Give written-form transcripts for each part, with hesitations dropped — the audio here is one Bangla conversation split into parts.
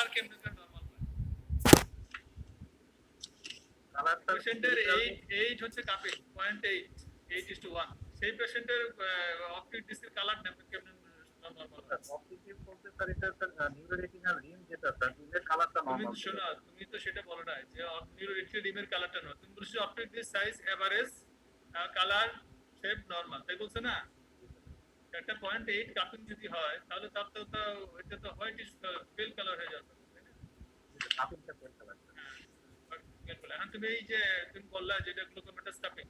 কালার কেমনে নরমাল হয়? পেশেন্টের এইট হচ্ছে কাপিং 0.8 8:1 সেই পেশেন্টের অপটিক ডিস্কের কালার কেমনে নরমাল হয়? অপটিক ডিস্ক বলতে স্যার এটা স্যার নিউরোরেটিনাল রিম যেটা স্যার রিমের কালারটা নরমাল। তুমি শোনো, তুমি তো সেটা বলো না যে নিউরোরেটিনাল রিমের কালারটা নরমাল, তুমি বলছো optic disc size average colour shape normal, তাই বলছো না? একটা 0.8 কাপিং যদি হয় তাহলে তার তো এটা তো হোয়াইট ইজ পেল কালার হয়ে যাবে, তাই না? কাপিংটা পেল কালার। এখন তুমি এই যে তুমি বললা যেটা গ্লুকোমেটাস কাপিং,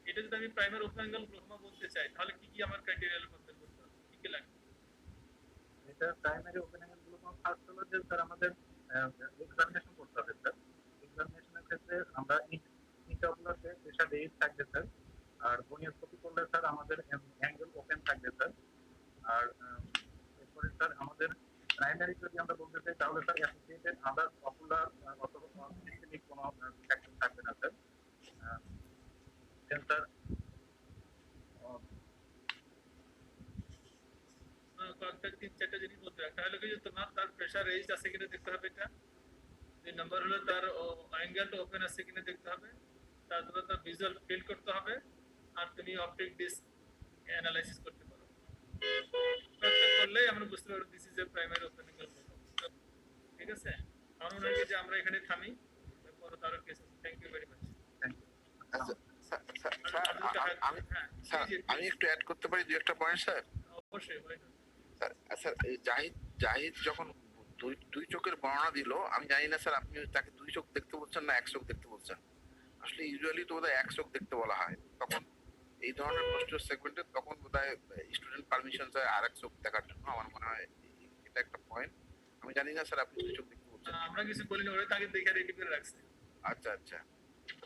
এটা যদি আমি প্রাইমারি ওপেন অ্যাঙ্গেল গ্লুকোমা বলতে চাই তাহলে কি কি আমার ক্রাইটেরিয়া কনসিডার করতে হবে, কি কি লাগবে? এটা primary open angle glaucoma first হলো যে স্যার আমাদের এক্সামিনেশন করতে হবে স্যার। এক্সামিনেশনের ক্ষেত্রে আমরা ইন্টারঅকুলারতে প্রেসার রেজ থাকবে স্যার, আর গনিওস্কোপি করলে স্যার আমাদের অ্যাঙ্গেল ওপেন থাকবে স্যার। আর এরপরে স্যার আমাদের প্রাইমারি যদি আমরা বলতে চাই তাহলে স্যার অ্যাসোসিয়েটেড আদার অকুলার অথবা সিস্টেমিক কোনো ফ্যাক্টর থাকবে না স্যার। স্যার তিন চারটা জিনিস বলতে হবে। একটা হলো কি তোমার তার প্রেসার রেজ আছে কিনা দেখতে হবে, এটা 2 নম্বর হলো তার অ্যাঙ্গেলটা ওপেন আছে কিনা দেখতে হবে, তারপরে তার ভিজুয়াল ফিল করতে হবে, আর তুমি অপটিক ডিস্ক অ্যানালাইসিস করতে পারো। করলেই আমরা বুঝতে পারবো this is a primary open angle. ঠিক আছে, আমার মনে হয় যে আমরা এখানে থামি, পরে তারও কেস আছে। Thank you very much. Thank you. আমি একটু অ্যাড করতে পারি দুই একটা পয়েন্ট স্যার? অবশ্যই। স্যার জাহিদ যখন দুই চোখের বর্ণনা দিল, আমি জানি না স্যার আপনি তাকে দুই চোখ দেখতে বলছেন না এক চোখ দেখতে বলছেন। আসলে ইউজুয়ালি তো বোধহয় এক চোখ দেখতে বলা হয়, তখন এই ধরনের প্রশ্ন সেগমেন্টে তখন বোধহয় স্টুডেন্ট পারমিশন চায় আর এক চোখ দেখার জন্য। আমার মনে হয় এটা একটা পয়েন্ট। আমি জানি না স্যার আপনি দুই চোখ দেখতে বলছেন। আমরা কিছু বলিনি, ওরা তাকে দেখে রেডি করে রাখছে। আচ্ছা আচ্ছা।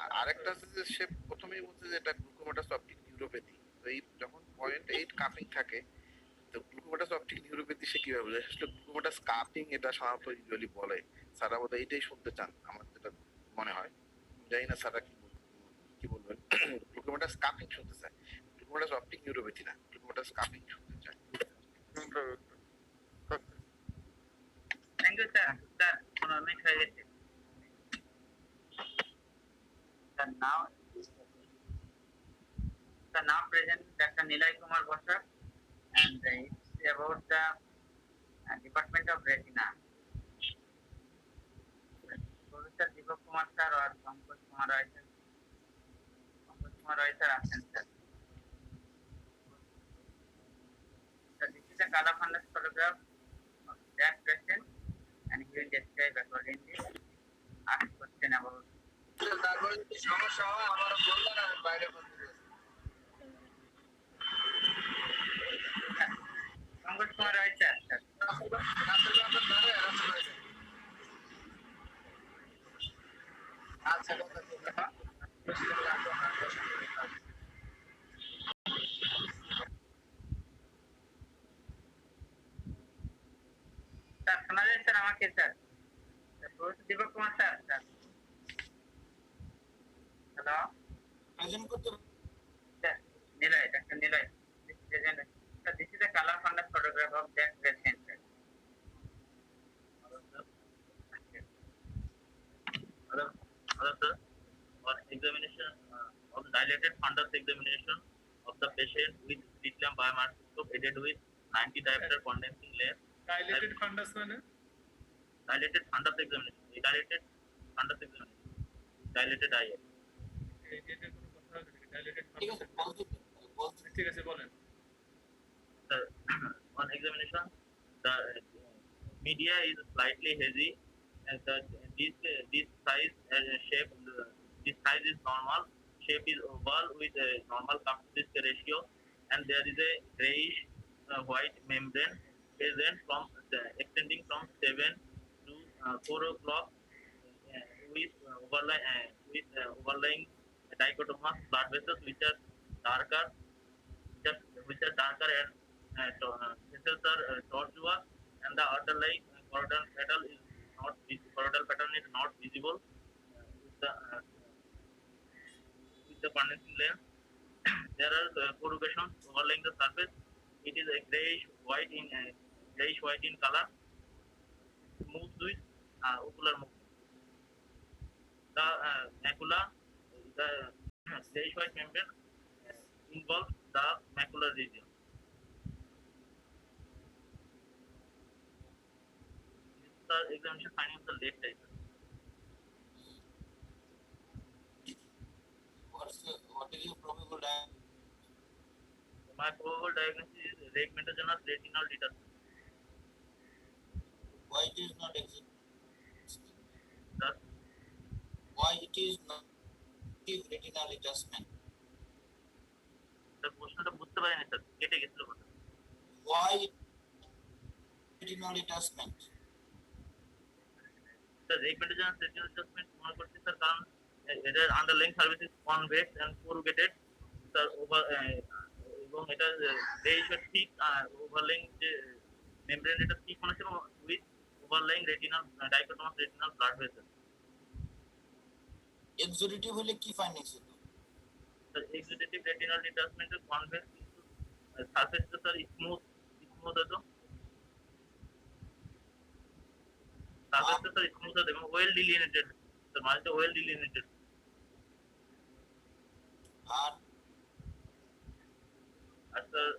আর আরেকটা আছে যে সে প্রথমেই বলছে যে এটা গ্লুকোমাটাস অপটিক নিউরোপ্যাথি। তো এই যখন 0.8 কাপিং থাকে, তো গ্লুকোমাটাস অপটিক নিউরোপ্যাথি সে কিভাবে বোঝে? আসলে গ্লুকোমাটাস কাপিং এটা সাধারণত ইউজুয়ালি বলে। স্যার বোধহয় এইটাই শুনতে চান, আমার যেটা মনে হয়। জানি না স্যার কি বলবেন। গ্লুকোমাটাস কাপিং শুনতে চায়, গ্লুকোমাটাস অপটিক নিউরোপ্যাথি না, গ্লুকোমাটাস কাপিং শুনতে চায়। Thank you sir. স্যার অনেক হয়ে গেছে sir. now present Dr. Nilay Kumar Bosak, and it's about the Department of Retina. Professor Deepak Kumar sir or Pankaj Kumar Roy sir? Pankaj Kumar Roy sir absent sir. Sir, this is a color fundus photograph of that patient, and he will describe accordingly. Ask question about. তারপরে যদি সমস্যা হয় আমার বলবেন, আমি বাইরে বলতে Pankaj Kumar Roy sir. Sir শোনা যায় স্যার আমাকে? Sir professor Deepak Kumar sir. Sir hello, present করতে sir Niloy, doctor Niloy present. Sir this is a color fundus photograph of that patient sir. Hello sir, on examination of dilated fundus examination of the patient with slit lamp biomicroscope aided with 90 diopter condensing lens. Dilated fundus মানে dilated fundus examination, dilated fundus examination, dilated eye. এটা কোনো কথা হবে না, dilated fundus। ঠিক আছে বলেন sir। On examination the media is slightly hazy, and this size shape, this size is normal, shape is oval with a normal cup to disc ratio, and there is a grayish white membrane present from extending from 7 to 4 o'clock with overlying dichotomous blood vessels which are darker, and vessels are tortuous, and the underlying choroidal pattern is not visible with the condensing lens. There are corrugations overlaying the surface. It is a grayish white in color, moves with ocular movement. The macula, the stage white membrane involves the macular region. This is the examination finding of the left eye. What is your probable diagnosis? My probable diagnosis is rhegmatogenous retinal detachment. Why it is not existing? The, Why it is not retinal detachment? the প্রশ্নটা বুঝতে পারিনি স্যার, কেটে গেছিল কথা। Why retinal detachment? Sir rhegmatogenous retinal detachment মনে করছি স্যার, কারণ এটার underlying surface is convex and corrugated sir over, এবং এটা ঠিক ওভারলাইং যে মেমব্রেন এটা ঠিক মনে ছিল with overlying retinal dichotomous retinal blood vessel. Exudative হলে কি ফাইন্ডিংস হতো? স্যার এক্সিডেটিভ রেটিনাল ডিটাচমেন্টের কনভেক্স কিন্তু সারফেসটা স্যার স্মুথ হতো, সারফেসটা স্যার স্মুথ হতো এবং ওয়েল ডিলিনেটেড, স্যার মাঝে ওয়েল ডিলিনেটেড। আর আর স্যার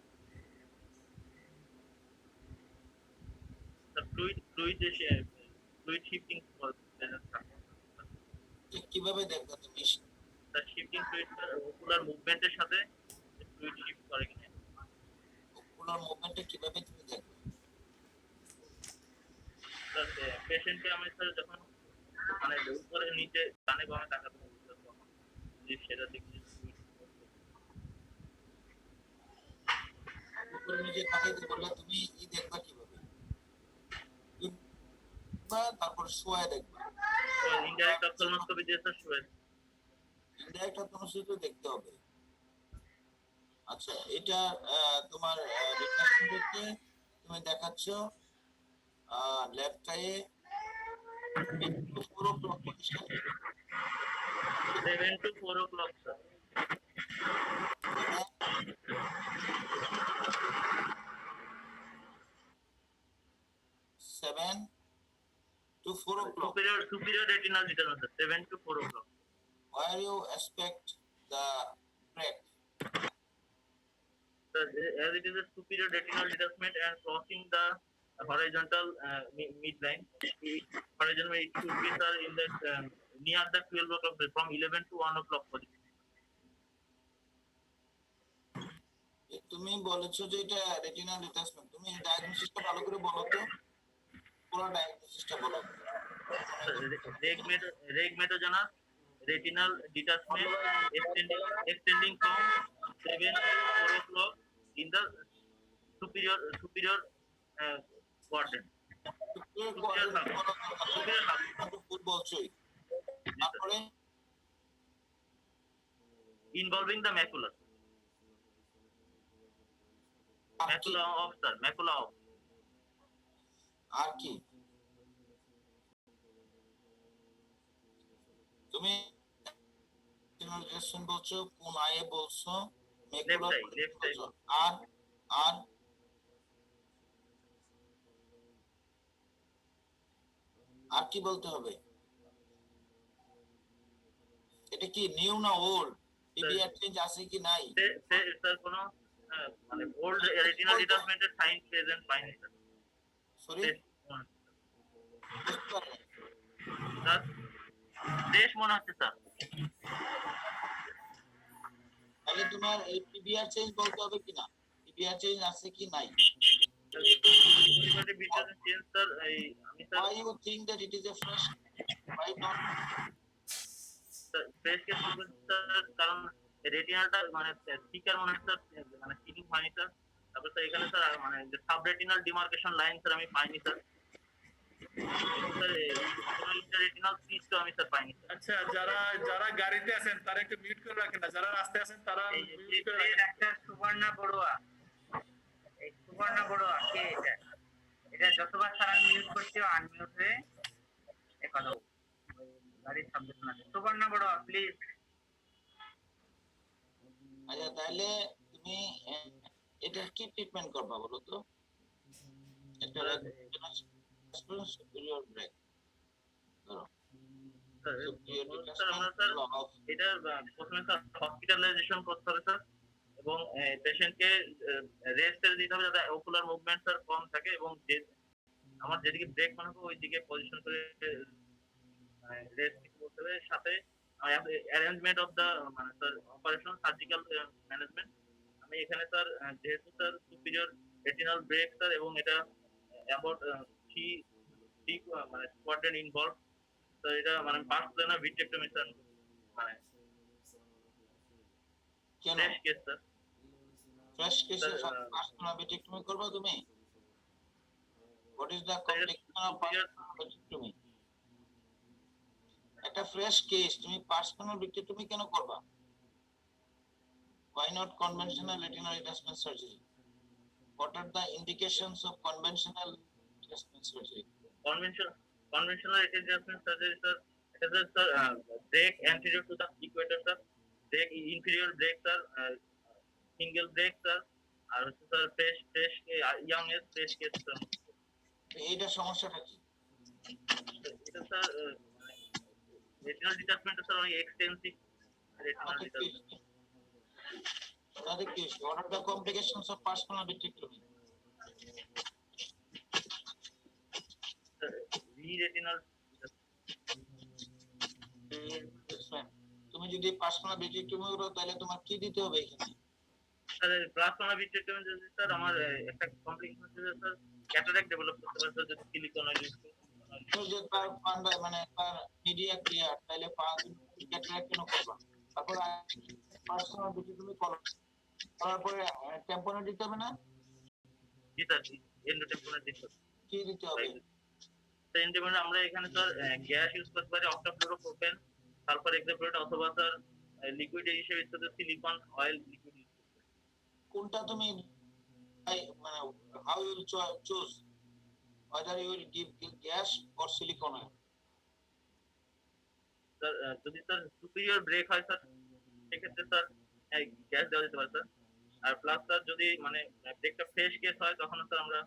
ফ্লুইড শিফটিং কিভাবে দেখবে তুমি? স্যার শিফটিং ফ্লুইড ওকুলার মুভমেন্টের সাথে ফ্লুইড শিফট করে কিনা। ওকুলার মুভমেন্টে কিভাবে তুমি দেখবে? স্যার পেশেন্টকে আমি স্যার যখন মানে উপরে নিচে ডানে বামে তাকাতে বলছি স্যার, তখন যে সেটা দেখি উপরে নিজে তাকাইতে বললে তুমি ই দেখবা কিভাবে? তারপর শোয়া দেখবা। ইনডাইরেক্ট অপথলমোস্কোপি দিয়ে স্যার শুয়ে। ইনডাইরেক্ট অপথলমোস্কোপি দেখতে হবে। আচ্ছা, এটা তোমার রিটার্নকে তুমি দেখাচ্ছ লেফট আইয়ে 4 o'clock position, 7 to 4 o'clock sir. 7 to 4 o'clock. Superior retinal detachment sir, 7 to 4 o'clock. Where you expect the break? Sir, as it is a superior retinal detachment and crossing the horizontal midline, horizontal it should be sir in the near the 12 o'clock from 11 to 1 o'clock position. তুমি বলেছো যে এটা রেটিনাল ডিটাচমেন্ট, তুমি ডায়াগনোসিসটা ভালো করে বলো তো, পুরো ডায়াগনোসিসটা বলো। Rhegmatogenous retinal detachment extending from 7 to 4 o'clock in the superior quadrant. তারপরে involving the macula off sir, macula off. আর কি তুমি জেনারেশন বলছো, কোন আয়ে বলছো, মেকুলা বলছো, আর আর আর কি বলতে হবে? এটা কি নিউ না ওল্ড? টিবিআর চেঞ্জ আছে কি নাই? স্যার কোন মানে ওল্ড রেটিনাল ডিটাচমেন্টের সাইন প্রেজেন্ট পাইনি স্যার। সরি, স্যার দেশ মনে হচ্ছে স্যার। তাহলে তোমার এই টিবিআর চেঞ্জ বলতে হবে কিনা, টিবিআর চেঞ্জ আছে কি নাই? Why you think that it is a fresh? Why not? Fresh case sir, কারণ রেটিনালটা মানে থিকার মনে হচ্ছে স্যার, মানে সিলিং হয়নি স্যার। তারপর স্যার এখানে স্যার মানে sub retinal demarcation line sir আমি পাইনি স্যার। আচ্ছা, যারা গাড়িতে আছেন তারা একটু মিউট করে রাখেন না, যারা রাস্তায় আছেন তারা মিউট করে রাখেন। ডাক্তার সুবর্ণা বড়ুয়া, এই সুবর্ণা বড়ুয়া কে? এটা যতবার স্যার আমি মিউট করছি আনমিউট হয়ে কথা গাড়ির শব্দ শোনা যায়। সুবর্ণা বড়ুয়া প্লিজ। আচ্ছা, তাহলে তুমি এটা কি ট্রিটমেন্ট করবা বলো তো? এটা superior break. স্যার আমরা স্যার এটা প্রথমে স্যার হসপিটালাইজেশন করতে হবে স্যার, এবং পেশেন্টকে রেস্ট দিতে হবে যাতে ওকুলার মুভমেন্ট স্যার কম থাকে, এবং যে আমার যেদিকে ব্রেক মনে হবে ওই দিকে পজিশন করে রেস্ট করতে হবে। সাথে অ্যারেঞ্জমেন্ট অফ দা মানে স্যার অপারেশন সার্জিক্যাল ম্যানেজমেন্ট, আমি এখানে স্যার যেহেতু sir superior retinal break sir, এবং এটা অ্যাবাউট থ্রি থ্রি মানে কোয়াড্রেন্ট ইনভলভ, তো এটা মানে ফার্স্ট প্ল্যানার ভিট্রেক্টমি স্যার, মানে কেন ফ্রেশ কেস স্যার। ফ্রেশ কেসে Sir, পার্সোনাল করবা তুমি? What is the complication of personal? একটা ফ্রেশ কেস তুমি পার্সোনাল তুমি কেন করবা? Why not conventional retinal detachment surgery? What are the indications of conventional detachment surgery? Conventional adjustment surgery sir, it is a sir break anterior to the equator sir, break inferior break sir, single break sir, আর হচ্ছে sir fresh young age fresh case sir. এইটা সমস্যাটা কি? এটা স্যার রেটিনাল ডিটাচমেন্ট স্যার অনেক extensive retinal detachment. What are the complications of personal vitrectomy? Retinal তুমি যদি পার্সোনাল vitrectomy করো তাহলে তোমার কি দিতে হবে এখানে? স্যার প্লাজমা ভিট্রেক্টমি যদি স্যার আমার একটা কমপ্লিকেশন হচ্ছে স্যার ক্যাটারাক্ট ডেভেলপ করতে পারে স্যার, যদি সিলিকন অয়েল ইউজ করি। তো যে তার পান্ডা মানে তার মিডিয়া ক্লিয়ার তাহলে ক্যাটারাক্ট কেন করবা? তারপর পার্সোনাল vitrectomy করার পরে টেম্পোনার দিতে হবে না? জি স্যার, এন্ডোটেম্পোরাল ডিসঅর্ডার কি দিতে হবে? এন্ডোটেম্পোরাল আমরা এখানে স্যার গ্যাস ইউজ করতে পারি, অক্টাফ্লোরোপ্রোপেন, সালফার হেক্সাক্লোরাইড, অথবা স্যার লিকুইড হিসেবে সিলিকন অয়েল লিকুইড ইউজ করতে পারি। কোনটা তুমি মানে how you will choose whether you will give gas or silicone oil? Sir যদি স্যার সুপিরিয়র ব্রেক হয় স্যার সেক্ষেত্রে স্যার গ্যাস দেওয়া যেতে পারে স্যার, আর প্লাস স্যার যদি মানে ব্রেকটা ফ্রেশ কেস হয় তখন স্যার আমরা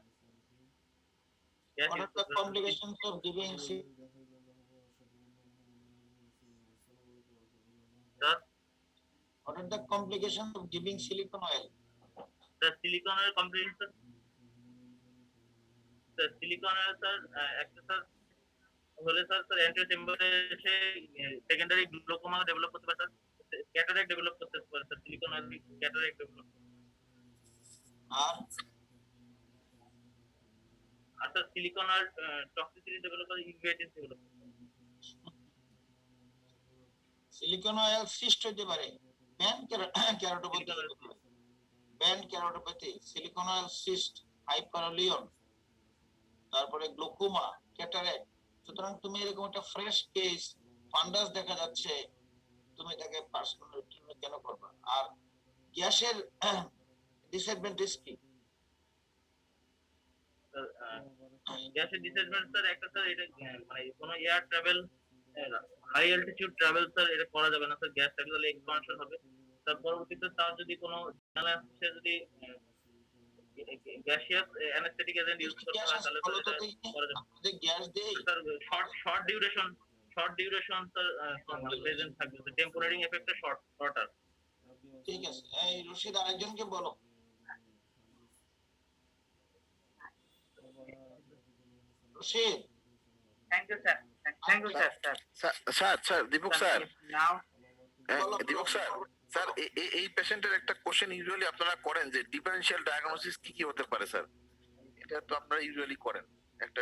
gas What use are the করতে পারি। complications of giving sir what are the complications of giving silicone oil? Sir সিলিকনের কমপ্লিকেশন স্যার সিলিকনের স্যার একটা স্যার হলে স্যার অ্যান্টিও চেম্বারে এসে সেকেন্ডারি গ্লুকোমা ডেভেলপ করতে পারে স্যার, ক্যাটারাক্ট ডেভেলপ করতে পারে sir, silicone oil cataract develop. আর স্যার সিলিকন আর টক্সিসিটি ডেভেলপ করে uveitis develop. silicone oil cyst হতে পারে, band keratopathy, silicone oil cyst, হাইপারলিয়ন, তারপরে গ্লুকোমা, ক্যাটারাক্ট। সুতরাং তুমি এরকম একটা ফ্রেশ কেস ফান্ডাস দেখা যাচ্ছে, তুমি তাকে পার্সোনাল ট্রিটমেন্ট কেন করবা? আর গ্যাসের ডিসঅ্যাডভান্টেজ কি? গ্যাসের ডিসঅ্যাডভান্টেজ স্যার একটা স্যার এটা মানে কোনো air travel high altitude travel sir এটা করা যাবে না স্যার, গ্যাস ট্রাভেল হলে এক্সপানশন হবে। তার পরবর্তীতে তার যদি কোনো সে যদি গ্যাসিয়াস অ্যানেস্থেটিক এজেন্ট ইউজ করতে হয় তাহলে স্যার এটা করা যাবে। আমাদের গ্যাস দেই, sir short duration sir present থাকবে, টেম্পোরারি এফেক্টটা শর্টার। ঠিক আছে। এই রশিদ আরেকজনকে বলো। Rashid, Thank you, sir. Thank you, sir. Sir Deepak sir, Now, Deepak sir, sir এই পেশেন্টের একটা কোশ্চেন ইউজুয়ালি আপনারা করেন যে ডিফারেনশিয়াল ডায়াগনোসিস কি কি হতে পারে স্যার? এটা তো আপনারা ইউজুয়ালি করেন, একটা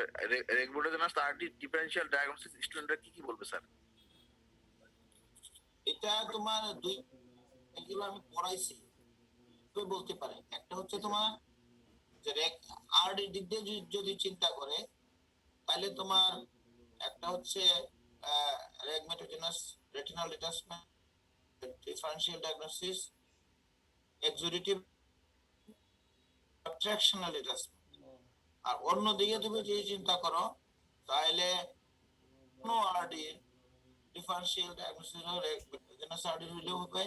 রেগুলার জন্য স্টাডি ডিফারেনশিয়াল ডায়াগনোসিস স্টুডেন্টরা কি কি বলবে স্যার? এটা তোমার দুই এগুলো আমি পড়াইছি, তুই বলতে পারে। একটা হচ্ছে তোমার যে আরডি দিক দিয়ে যদি চিন্তা করে তাহলে তোমার একটা হচ্ছে rhegmatogenous retinal detachment, differential diagnosis, exudative tractional detachment. আর অন্যদিকে তুমি যদি চিন্তা করো তাহলে কোনো RD differential diagnosis retinas RD হলেও হবে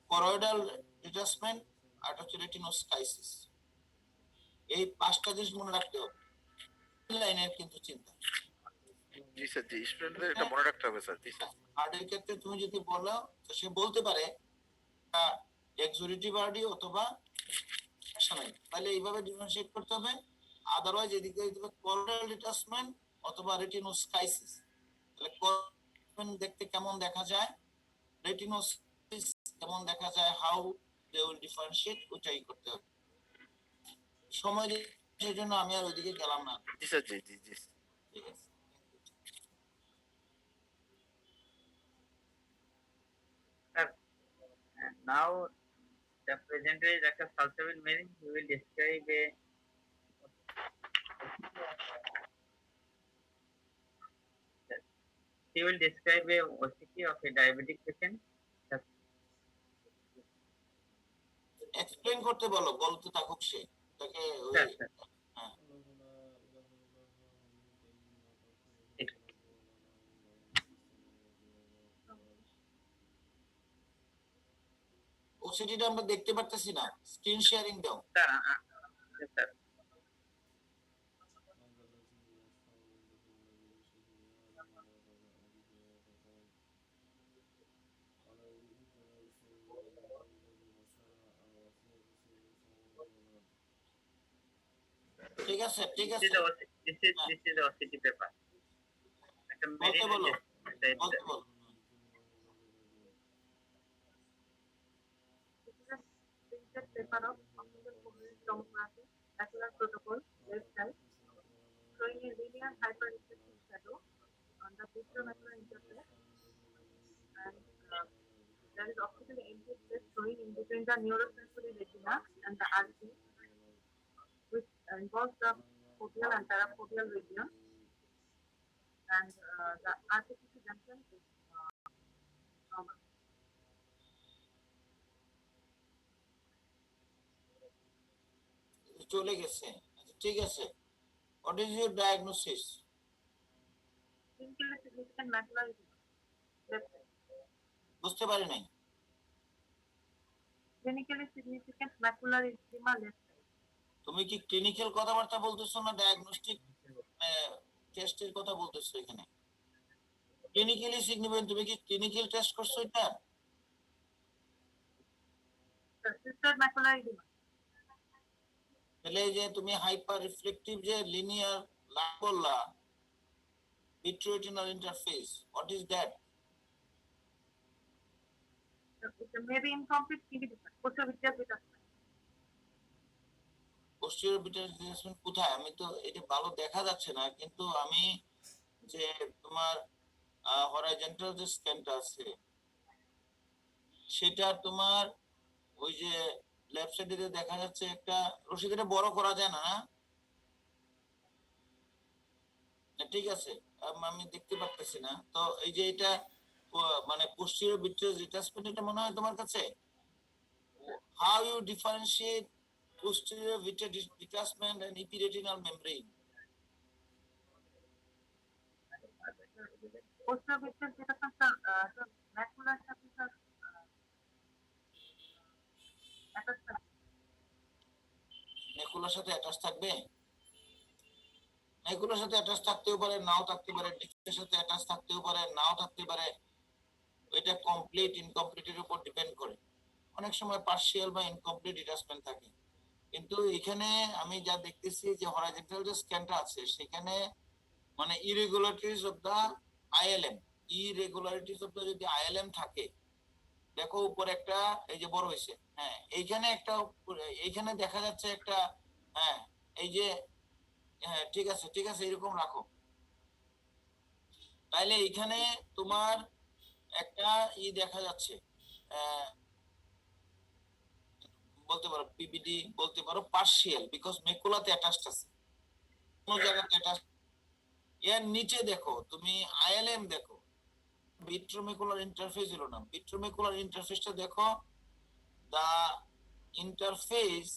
করোইডাল ডিটাচমেন্ট, আর হচ্ছে রেটিনোস্কাইসিস। এই পাঁচটা জিনিস মনে রাখতে হবে লাইনের কিন্তু চিন্তা। জি স্যার, জি স্টুডেন্টদের এটা মনে রাখতে হবে স্যার। জি স্যার। হার্ডের ক্ষেত্রে তুমি যদি বলো তো সে বলতে পারে এক্সোরিটিভ আরডি অথবা সেকশনাল, তাহলে এইভাবে ডিফারেন্সিয়েট করতে হবে। আদারওয়াইজ এদিকে দিতে হবে কোরাল ডিটাচমেন্ট অথবা রেটিনোস্কাইসিস। তাহলে কোরাল দেখতে কেমন দেখা যায়, রেটিনোস্কাইসিস কেমন দেখা যায়, হাউ দে উইল ডিফারেন্সিয়েট, ওইটাই করতে হবে। সময় সেই জন্য আমি আর ওইদিকে গেলাম না। জি স্যার, জি জি জি। ঠিক আছে। Now the presenter is Dr. Salsabil Merin, who will describe a he will describe a OCT of a diabetic patient. Explain করতে বলো, বলতে থাকুক সে, তাকে ওই Sir, sir. হ্যাঁ। ওসিডিটা আমরা দেখতে পারতেছি না, স্ক্রিন শেয়ারিং দাও। Sir, yes, sir. ঠিক আছে, ঠিক This আছে, is the this is the OCT paper. একটা বলতে Merin বলো, is বলতে বলো। Printed paper of optical coherent tomography, macular protocol, left side, showing a linear hyperreflective shadow on the vitreomacular interface, and there is optically empty space showing in between the neurosensory retina and the RP, which involves the foveal and parafoveal region, and the RPCC junction is normal. চলে গেছে, আচ্ছা, ঠিক আছে। What is your diagnosis? Clinically significant macular edema, left side. বুঝতে পারি নাই। Clinically significant macular edema, left side. তুমি কি ক্লিনিক্যাল কথাবার্তা বলতেছো না ডায়াগনস্টিক টেস্টের কথা বলতেছো? এখানে ক্লিনিক্যালি সিগনিফিকেন্ট, তুমি কি ক্লিনিক্যাল টেস্ট করছো এটা? Persistent macular edema. তাহলে এই যে তুমি হাইপার রিফ্লেক্টিভ যে লিনিয়ার লাইন বললা, vitreoretinal interface, what is that? It may be incomplete TB defect. Posterior detachment. posterior beta detachment কোথায়? আমি তো এটা ভালো দেখা যাচ্ছে না, কিন্তু আমি যে তোমার হরাইজন্টাল যে স্ক্যানটা আছে সেটা তোমার ওই যে লেফট সাইডে দেখা যাচ্ছে একটা রশিদ, এটা বড় করা যায় না? না, ঠিক আছে, আমি দেখতে পারতেছি না তো। এই যে এটা মানে পোস্টেরিয়র ভিট্রিয়াস ডিটাচমেন্ট, এটা মনে হয় তোমার কাছে। How you differentiate posterior vitreous detachment and epiretinal membrane? Posterior vitreous detachment, the macular surface attachment. নেকুলার সাথে অ্যাটাচ থাকবে? নেকুলার সাথে অ্যাটাচ থাকতেও পারে, নাও থাকতে পারে। ডিস্কের সাথে অ্যাটাচ থাকতেও পারে, নাও থাকতে পারে। এটা কমপ্লিট ইনকমপ্লিটের উপর ডিপেন্ড করে। অনেক সময় পার্শিয়াল বা ইনকমপ্লিট ডিটাচমেন্ট থাকে। কিন্তু এখানে আমি যা দেখতেছি যে হরাইজন্টাল যে স্ক্যানটা আছে সেখানে মানে irregularities of the ILM, irregularities of the যদি আইএলএম থাকে, দেখো উপরে একটা এই যে বড় হয়েছে, হ্যাঁ এইখানে একটা, এইখানে দেখা যাচ্ছে একটা, হ্যাঁ এই যে, হ্যাঁ ঠিক আছে, ঠিক আছে, এরকম রাখো। তাইলে এইখানে তোমার একটা দেখা যাচ্ছে, বলতে পারো পিবিডি, বলতে পারো পার্শিয়াল, বিকজ মেকুলাতে অ্যাটাচড আছে, কোন জায়গাতে অ্যাটাচ। এর নিচে দেখো তুমি আইএলএম দেখো, ভিট্রোমেকুলার ইন্টারফেস হলো না, ভিট্রোমেকুলার ইন্টারফেসটা দেখো, দা ইন্টারফেস,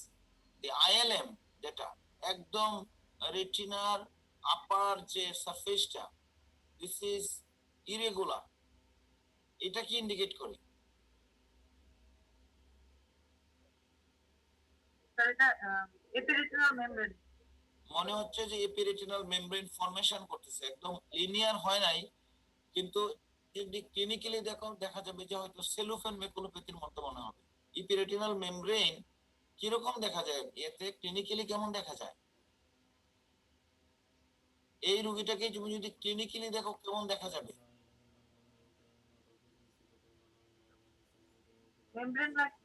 দি আইএলএম যেটা একদম রেটিনার আপার যে সারফেসটা, দিস ইজ ইরেগুলার। এটা কি ইন্ডিকেট করে? Sir, এটা epiretinal membrane. মনে হচ্ছে যে এপিরেটিনাল মেমব্রেন ফর্মেশন করতেছে, একদম লিনিয়ার হয় নাই, কিন্তু যদি ক্লিনিক্যালি দেখো দেখা যাবে যে হয়তো সেলুফেন মেকুলোপ্যাথির মতো মনে হবে। ইপিরেটিনাল মেমব্রেন কিরকম দেখা যায়, এতে ক্লিনিক্যালি কেমন দেখা যায়? এই রোগীটাকে তুমি যদি ক্লিনিক্যালি দেখো কেমন দেখা যাবে? membrane like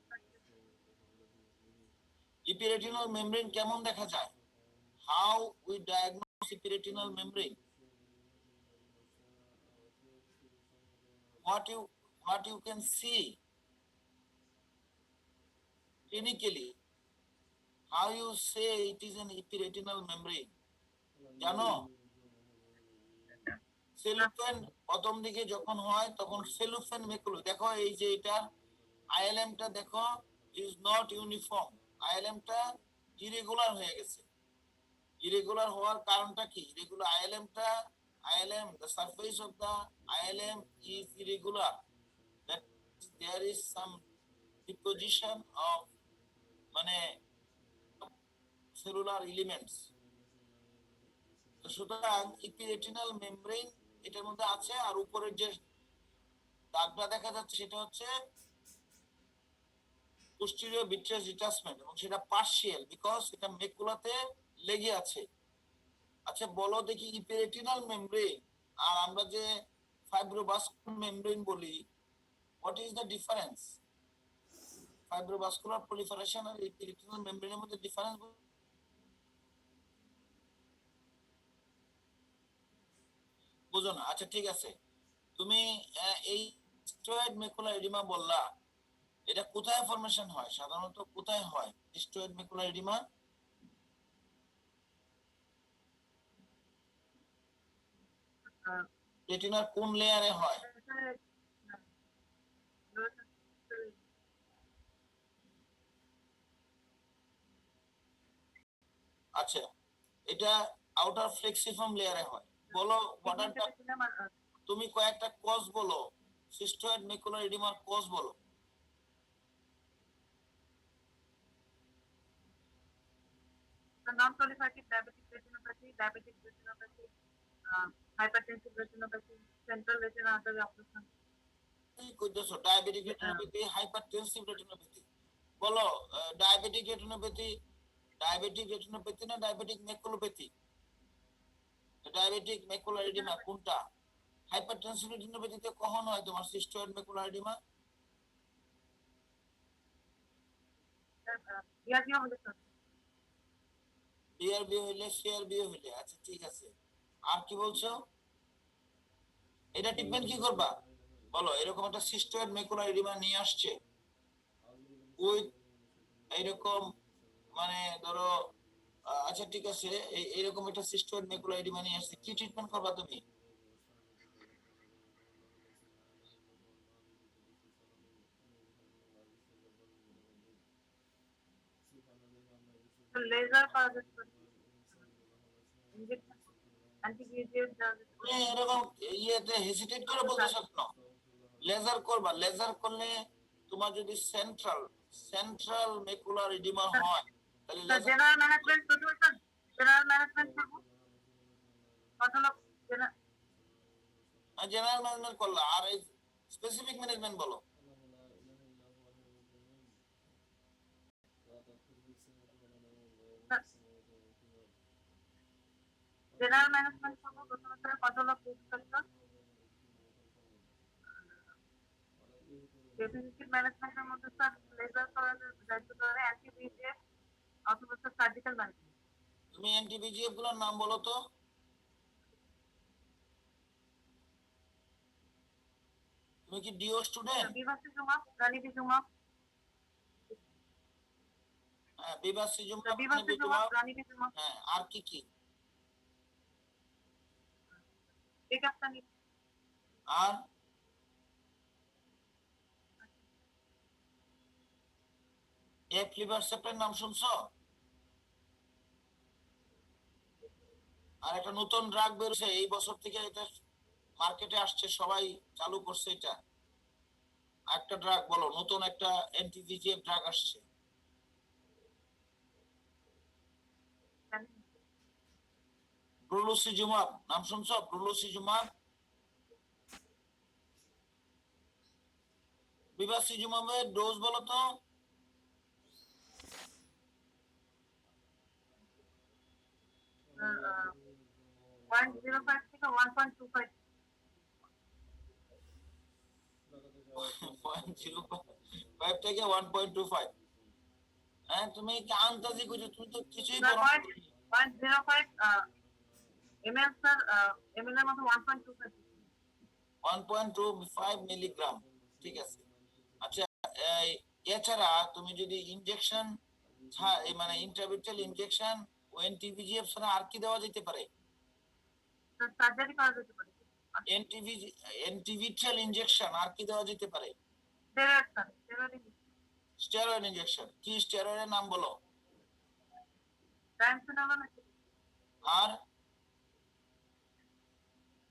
ইপিরেটিনাল মেমব্রেন কেমন দেখা যায়? How we diagnose epiretinal membrane? what you can see clinically, how you say it is an epiretinal membrane, জানো? সেলুফেন প্রথম দিকে যখন হয় তখন সেলুফেন মেকুলো, দেখো এই যে এটা আইএলএম টা দেখো ইজ নট ইউনিফর্ম, আইএলএম টা ইরেগুলার হয়ে গেছে। ইরেগুলার হওয়ার কারণটা কি? Irregular ILM the surface of the ILM is irregular, that there is some deposition of মানে cellular elements। তো সুতরাং ইপিরেটিনাল মেমব্রেন এটার মধ্যে আছে, আর উপরের যে দাগটা দেখা যাচ্ছে সেটা হচ্ছে পোস্টেরিয়র ভিট্রিয়াস ডিটাচমেন্ট, এবং সেটা পার্শিয়াল বিকজ এটা মেকুলাতে লেগে আছে। আচ্ছা বলো দেখি, ইপিরেটিনাল মেমব্রেন আর আমরা যে ফাইব্রোভাস্কুলার মেমব্রেন বলি, what is the difference? Fibrovascular proliferation আর ইপিরেটিনাল মেমব্রেনের মধ্যে ডিফারেন্স বুঝো না? আচ্ছা ঠিক আছে, তুমি এই স্টেরয়েড মেকুলার এডিমা বললা, এটা কোথায় ফর্মেশন হয় সাধারণত, কোথায় হয় স্টেরয়েড মেকুলার এডিমা? রেটিনার কোন লেয়ারে হয়? আচ্ছা, এটা আউটার ফ্লেক্সিফর্ম লেয়ারে হয়। বলো হোয়াট, তুমি কয়েকটা কজ বলো, সিস্টোয়েড মেকুলার এডিমার কজ বলো। the non-proliferative diabetic retinopathy, hypertensive retinopathy, central retina artery occlusion. কি কইতেছো? ডায়াবেটিক রেটিনোপ্যাথি, হাইপারটেনসিভ রেটিনোপ্যাথি, বলো। ডায়াবেটিক রেটিনোপ্যাথি না ডায়াবেটিক মেকুলোপ্যাথি? ডায়াবেটিক মেকুলার এডিমা কোনটা? হাইপারটেনসিভ রেটিনোপ্যাথিতে কখন হয় তোমার সিস্টোয়েড মেকুলার এডিমা? DRBO হলে তো ডিআরবি হইলে, সিআরবি হইলে। আচ্ছা ঠিক আছে, আর কি বলছো? এটা ট্রিটমেন্ট কি করবা বলো? এরকম একটা সিস্টোয়েড মেকুলার এডিমা নিয়ে আসছে উইথ এইরকম মানে ধরো আচ্ছা ঠিক আছে, এইরকম একটা সিস্টোয়েড মেকুলার এডিমা নিয়ে আসছে, কি ট্রিটমেন্ট করবা তুমি? লেজার করা যেতে পারে, ইনজেকশন, অ্যান্টি-ভিএজিএফ দেওয়া যেতে পারে। তুমি এরকম ইয়েতে হেসিটেট করে বলতেছো কেন? লেজার করবা, লেজার করলে তোমার যদি সেন্ট্রাল মেকুলার এডিমা হয় তাহলে লেজার জেনারেল ম্যানেজমেন্ট প্রথমে, জেনারেল ম্যানেজমেন্ট করবো, কত লোক জেনারেল ম্যানেজমেন্ট করলা, আর এই স্পেসিফিক ম্যানেজমেন্ট বলো। জেনারেল ম্যানেজমেন্ট করবো, প্রথমে কত লোক ডেফিনিটিভ ম্যানেজমেন্টের মধ্যে স্যার লেজার করার দায়িত্ব পারে অ্যান্টি-ভিএজিএফ অথবা স্যার সার্জিক্যাল ম্যানেজমেন্ট। তুমি অ্যান্টিভিজিএফ গুলোর নাম বলো তো। তুমি কি ডিও স্টুডেন্ট? বিভাসিজুমাব, রানিবিজুমাব, হ্যাঁ বিভাসিজুমাব, বিভাসিজুমাব, রানিবিজুমাব, হ্যাঁ আর কি কি? ডেকাপ্টানিব, আর এফ্লিভারসেপ্টের নাম শুনছো? আর একটা নতুন ড্রাগ বেরোছে এই বছর থেকে, এটা মার্কেটে আসছে, সবাই চালু করছে এটা। একটা ড্রাগ বলো, নতুন একটা অ্যান্টিভিজিএফ ড্রাগ আসছে। প্রোলোসিজুমাব নাম শুনছো? প্রোলোসিজুমাব, বিভাসিজুমাবের ডোজ বলো তো? uh, 0.05 থেকে 1.25 0.05 থেকে 1.25। হ্যাঁ, তুমি কি আন্দাজি করছো? তুমি তো কিছুই Sir, বলো না। 0.05 ml sir, ml এর মতো 1.25 1.25 মিলিগ্রাম, ঠিক আছে। আচ্ছা, এই এছাড়া তুমি যদি ইনজেকশন মানে ইন্ট্রাভিট্রাল ইনজেকশন ওএনটিভিজিএফ ছাড়া আর কি দেওয়া যেতে পারে? sir, সার্জারি করা যেতে পারে। এন্টিভিট্রাল ইনজেকশন আর কি দেওয়া যেতে পারে? Steroid sir, steroid steroid injection. কি স্টেরয়েডের নাম বলো? ট্রান্সফেনলান আছে, আর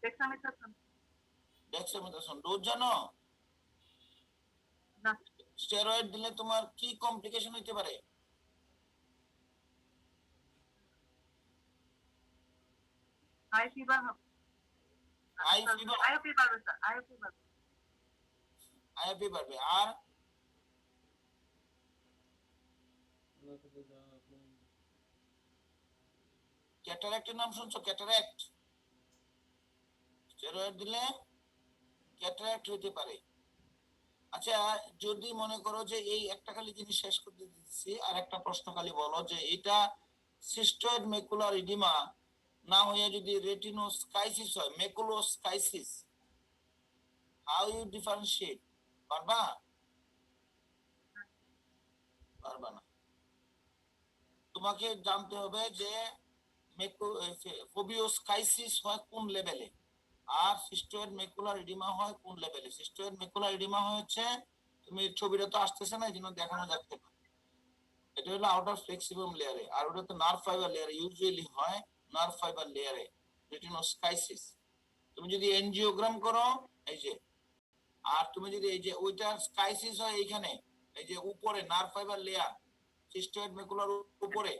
ডেক্সামেথাসোন ডেক্সামেথাসোন। ডোজ জানো? না, স্টেরয়েড দিলে তোমার কি কমপ্লিকেশন হতে পারে? হাই ফিভার হবে, হাই ফিভার, আইওপি বাড়বে স্যার, আইওপি বাড়বে, আইএপি বাড়বে। আর ক্যাটারাক্টের নাম শুনছো? ক্যাটারাক্ট, স্টেরয়েড দিলে ক্যাটারাক্ট হতে পারে। আচ্ছা, যদি মনে করো যে এই একটা খালি জিনিস শেষ করতে দিচ্ছি, আর একটা প্রশ্ন খালি বলো যে এটা সিস্টয়েড মেকুলার ইডিমা না হয়ে যদি রেটিনোস্কাইসিস হয়, মেকুলোস্কাইসিস, হাউ ইউ ডিফারেন্সিয়েট? পারবা? পারবা না। তোমাকে জানতে হবে যে ফোবিওস্কাইসিস হয় কোন লেভেলে, আর সিস্টোয়েড মেকুলার এডিমা হয় কোন লেভেলে। সিস্টোয়েড মেকুলার এডিমা হচ্ছে, তুমি ছবিটা তো আসতেছে না, এই জন্য দেখানো যাচ্ছে না। এটা হলো আউটার ফ্লেক্সিবল লেয়ারে, আর ওটা তো নার্ভ ফাইবার লেয়ারে ইউজুয়ালি হয়, নার্ভ ফাইবার লেয়ারে রেটিনোস্কাইসিস। তুমি যদি এনজিওগ্রাম করো, এই যে, আর তুমি যদি এই যে ওইটা স্কাইসিস হয় এইখানে, এই যে উপরে nerve fibre layer cystoid macular উপরে।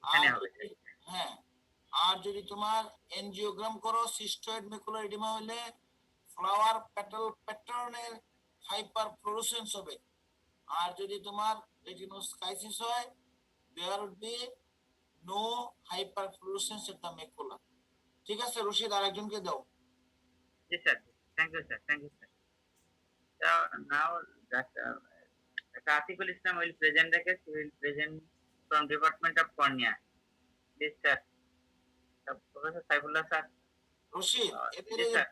আর হ্যাঁ, আর যদি তোমার এনজিওগ্রাম করো সিস্টোয়েড মেকুলার এডিমা হলে ফ্লাওয়ার পেটাল প্যাটার্নের হাইপার ফ্লোরোসেন্স হবে। আর যদি তোমার রেটিনোস্কাইসিস হয়, there would be no hyper fluorescence at the macula. ঠিক আছে রশিদ, আরেকজনকে দাও। Yes, sir. Thank you, sir. Thank you, sir. So now that Atikul Islam will present the case. He will present from Department of Cornea. Yes, sir. Professor Saifullah, sir. Rashid, এদের Yes, sir.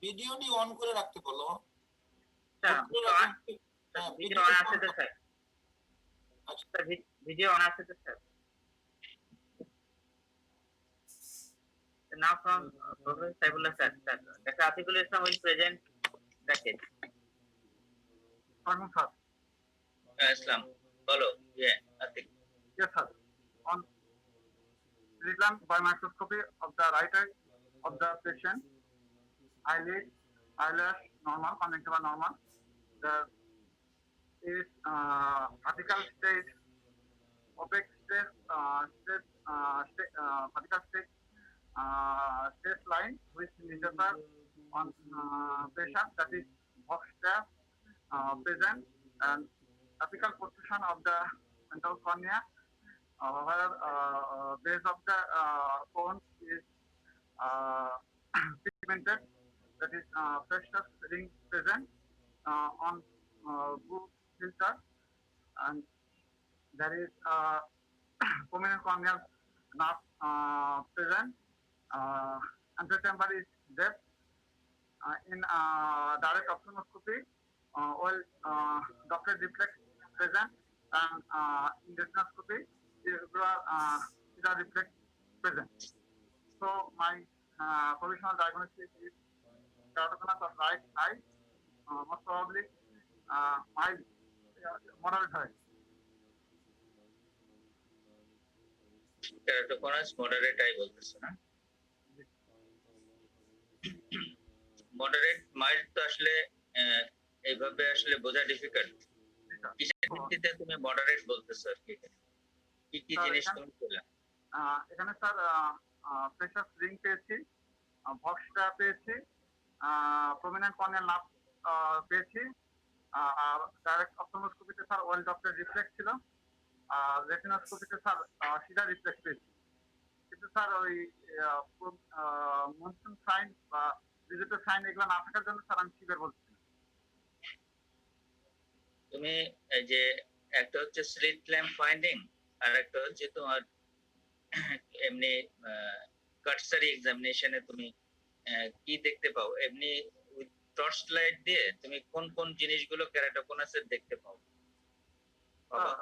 ভিডিওটি অন করে রাখতে বলো। Sir, অন করে on. রাখতে- হ্যাঁ, Video on আছে তো, sir. আচ্ছা। Sir, video on আছে তো, sir. So now from Professor Saifullah, sir. Dr. Atikul Islam will present the case. Pardon, sir. Islam, বলো। Atik. Yes, sir. On slit lamp by microscopy of the right eye of the patient, eyelid, eyelash normal, conjunctiva normal. There is vertical state, opaque state, vertical state, state line which measure on patient, that is box trap present, and apical protrusion of the central cornea, where base of the cone is pigmented, that is precious ring present on blue filter, and there is prominent corneal nerve present. Antechamber is depth. In direct ophthalmoscopy, well, Doppler reflex present, and in retinoscopy, the reflex present. So my provisional diagnosis is keratoconus of right eye, most probably mild, moderate height. Keratoconus moderate আই বলতেছে না? মডারেট মাইল্ড তো আসলে এইভাবে আসলে বোঝা ডিফিকাল্ট। কিসের ভিত্তিতে তুমি মডারেট বলতেছো আর কি? কি কি জিনিস তুমি বললা? এখানে স্যার প্রেশার রিং পেয়েছি, ভক্সটা পেয়েছি, প্রমিনেন্ট কর্নিয়াল নার্ভ পেয়েছি, আর ডাইরেক্ট অপথলমোস্কোপিতে স্যার ওয়েল ডক্টর রিফ্লেক্স ছিল, আর রেটিনোস্কোপিতে স্যার সিধা রিফ্লেক্স পেয়েছি। কিন্তু স্যার ওই মনসুন সাইন বা ডিজিটাল সাইন এগুলো না থাকার জন্য স্যার আমি সিভিয়ার বলছি না। তুমি এই যে একটা হচ্ছে স্লিট ল্যাম্প ফাইন্ডিং, আর একটা হচ্ছে তোমার এমনি কার্সারি এক্সামিনেশনে তুমি কি দেখতে পাও, এমনি উইথ টর্চ লাইট দিয়ে তুমি কোন কোন জিনিসগুলো কেরাটোকোনাসের দেখতে পাও, পাবা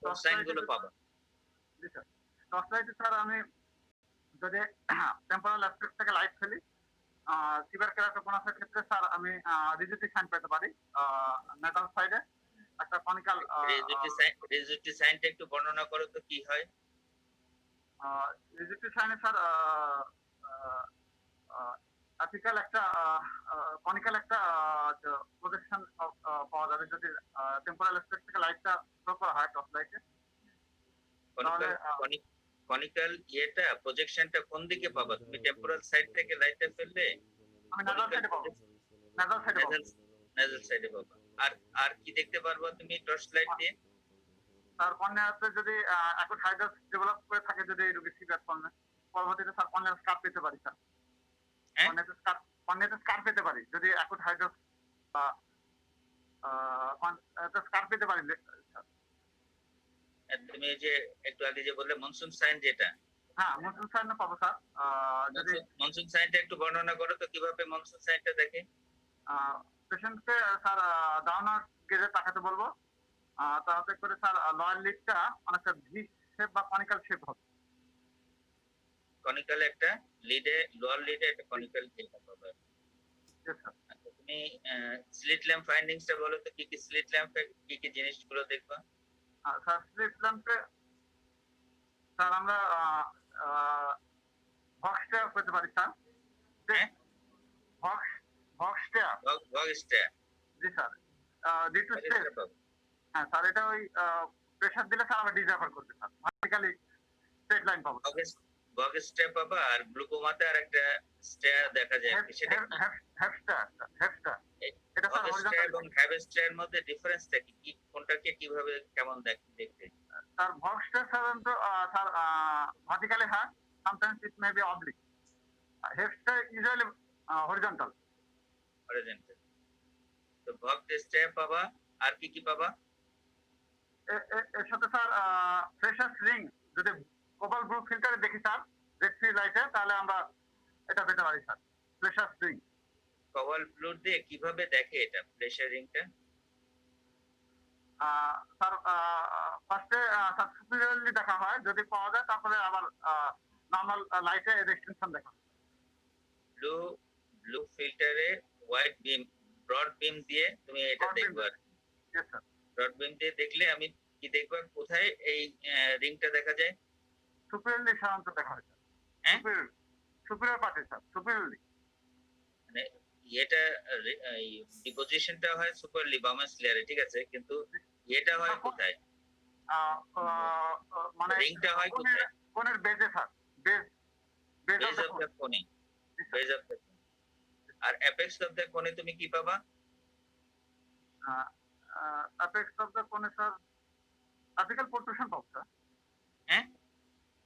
কোন সাইনগুলো পাবা? জি স্যার, টর্চ লাইটে স্যার আমি যদি টেম্পোরাল অ্যাসপেক্ট থেকে লাইট ফেলি, সিভিয়ার কেরাটোকোনাসের ক্ষেত্রে স্যার আমি রিজিডিটি সাইন পেতে পারি নেটাল সাইডে একটা কনিক্যাল। রিজিডিটি সাইনটা একটু বর্ণনা করো তো কি হয়? রিজিডিটি সাইনে স্যার অ্যাপিক্যাল একটা কনিক্যাল একটা প্রজেকশন পাওয়া যাবে যদি টেম্পোরাল অ্যাসপেক্ট থেকে লাইটটা থ্রো করা হয় টর্চ লাইটে। কনিক্যাল ইয়েটা প্রজেকশনটা কোন দিকে পাবা তুমি? টেম্পোরাল সাইড থেকে লাইটটা ফেললে আমি নেটাল সাইডে পাবো, নেটাল সাইডে পাবো। নেজাল সাইডে পাবা। আর আর কি দেখতে পারবা তুমি টর্চ লাইট দিয়ে? তার কর্নিয়াতে যদি অ্যাকুট হাইড্রাস ডেভেলপ করে থাকে যদি এই রোগীর সিভিয়ার ফর্মে, পরবর্তীতে স্যার কর্নিয়াল স্কার পেতে পারি স্যার। কর্নিয়াতে স্কার পেতে পারি যদি অ্যাকুট হাইড্রাস বা স্কার পেতে পারি স্যার। তুমি যে একটু আগে যে বললে মনসুন সাইন, যেটা হ্যাঁ মনসুন সাইন পাবো স্যার। যদি মনসুন সাইনটা একটু বর্ণনা করো তো কিভাবে মনসুন সাইনটা দেখে? পেশেন্টকে স্যার ডাউনার গেজে তাকাতে বলবো, তাতে করে স্যার লয়ার লিডটা অনেকটা ভি শেপ বা কনিক্যাল শেপ হবে। কনিক্যাল একটা লিডে, লোয়ার লিডে একটা কনিক্যাল শেপ হবে। আচ্ছা, তুমি স্লিট ল্যাম্প ফাইন্ডিংসটা বলো তো, কি কি স্লিট ল্যাম্পে কি কি জিনিসগুলো দেখবা? স্যার স্লিট ল্যাম্পে স্যার আমরা ভক্সটা পেতে পারি স্যার। ভক্সটা জি স্যার। ডি2 স্টেপ। হ্যাঁ স্যার, এটা ওই প্রেসার দিলে স্যার আমরা ডিজার্ভার করতে স্যার ভার্টিক্যালি স্ট্রেট লাইন পাবো। বগ স্টেপ পাবা, আর গ্লুকোমাতে আর একটা স্টেয়ার দেখা যায়, সেটা হেফস্টার। এটা স্যার হরিজন্টাল এবং হ্যাভস্টার এর মধ্যে ডিফারেন্সটা কি? কি কোনটাকে কিভাবে কেমন দেখতে? স্যার ভক্সটা সাধারণত স্যার ভার্টিক্যালি হয়, sometimes it may be oblique. হেফস্টার ইউজুয়ালি হরিজন্টাল। তো ভগ স্টেপ পাবা, আর কি কি পাবা? এর সাথে স্যার প্রেসার রিং যদি ওভাল ব্লু ফিল্টারে দেখি স্যার রেড ফ্রি লাইটে, তাহলে আমরা এটা পেতে পারি স্যার প্রেসার রিং। কভাল ব্লু দিয়ে কিভাবে দেখে এটা প্রেসার রিংটা? স্যার ফার্স্টে স্যার সুপিরিয়রলি দেখা হয়, যদি পাওয়া যায় তারপরে আবার নরমাল লাইটে রেস্ট্রিকশন দেখা হয়। ব্লু ফিল্টারে হোয়াইট বিম, ব্রড বিম দিয়ে তুমি এটা দেখবা। Yes sir. ব্রড বিম দিয়ে দেখলে আমি কি দেখবা, কোথায় এই রিংটা দেখা যায়? সুপিরিয়রলি সাধারণত দেখা হয় স্যার। হ্যাঁ, সুপিরিয়র পার্টে স্যার, সুপিরিয়রলি। মানে এটা ডিপোজিশনটা হয় সুপারলি বামাস লেয়ারে, ঠিক আছে, কিন্তু এটা হয় কোথায়? মানে রিংটা হয় কোথায়? কোনের বেজে স্যার, বেজ অফ দ্য কোনে, বেজ অফ দ্য কোনে। আর অ্যাপেক্স অফ দ্য কোনে তুমি কি পাবা? অ্যাপেক্স অফ দ্য কোনে স্যার অ্যাপিক্যাল প্রোট্রুশন পাবো স্যার। হ্যাঁ,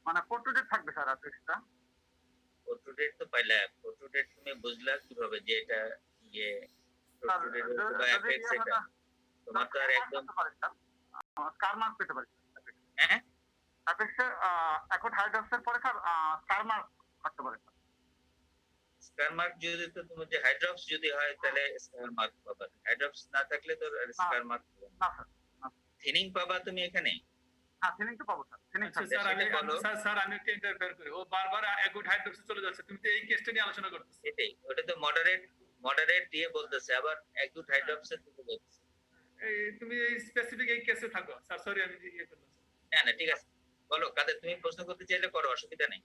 মানে প্রোট্রুডেড থাকবে স্যার অ্যাপেক্সটা। প্রোট্রুডেড তো পাইলা, প্রোট্রুডেড তুমি বুঝলা কিভাবে যে এটা ইয়ে প্রোট্রুডেড বা অ্যাপেক্স? এটা তোমার তো আর একদম স্কার মার্ক পেতে পারি। হ্যাঁ, অ্যাপেক্সে অ্যাকুট হাইড্রাসের পরে স্যার স্কার মার্ক থাকতে পারে স্যার। স্কার মার্ক যদি তো তুমি যে হাইড্রপস যদি হয় তাহলে স্কার মার্ক পাবা, হাইড্রপস না থাকলে তো স্কার মার্ক পাবে না স্যার। থিনিং পাবা তুমি এখানে। হ্যাঁ থিনিং তো পাবো স্যার। থিনিং আচ্ছা স্যার আমি একটু ইন্টারফেয়ার করি, ও বারবার অ্যাকুট হাইড্রোসিস চলে যাচ্ছে, তুমি তো এই কেসটা নিয়ে আলোচনা করতেছো। এটাই, ওটা তো মডারেট দিয়ে বলতেছে, আবার অ্যাকুট হাইড্রপস এর থেকে বলতেছে। তুমি এই স্পেসিফিক এই কেসে থাকো স্যার, সরি আমি ইয়ে করলাম। না ঠিক আছে, বলো কাদের তুমি প্রশ্ন করতে চাইলে করো, অসুবিধা নেই।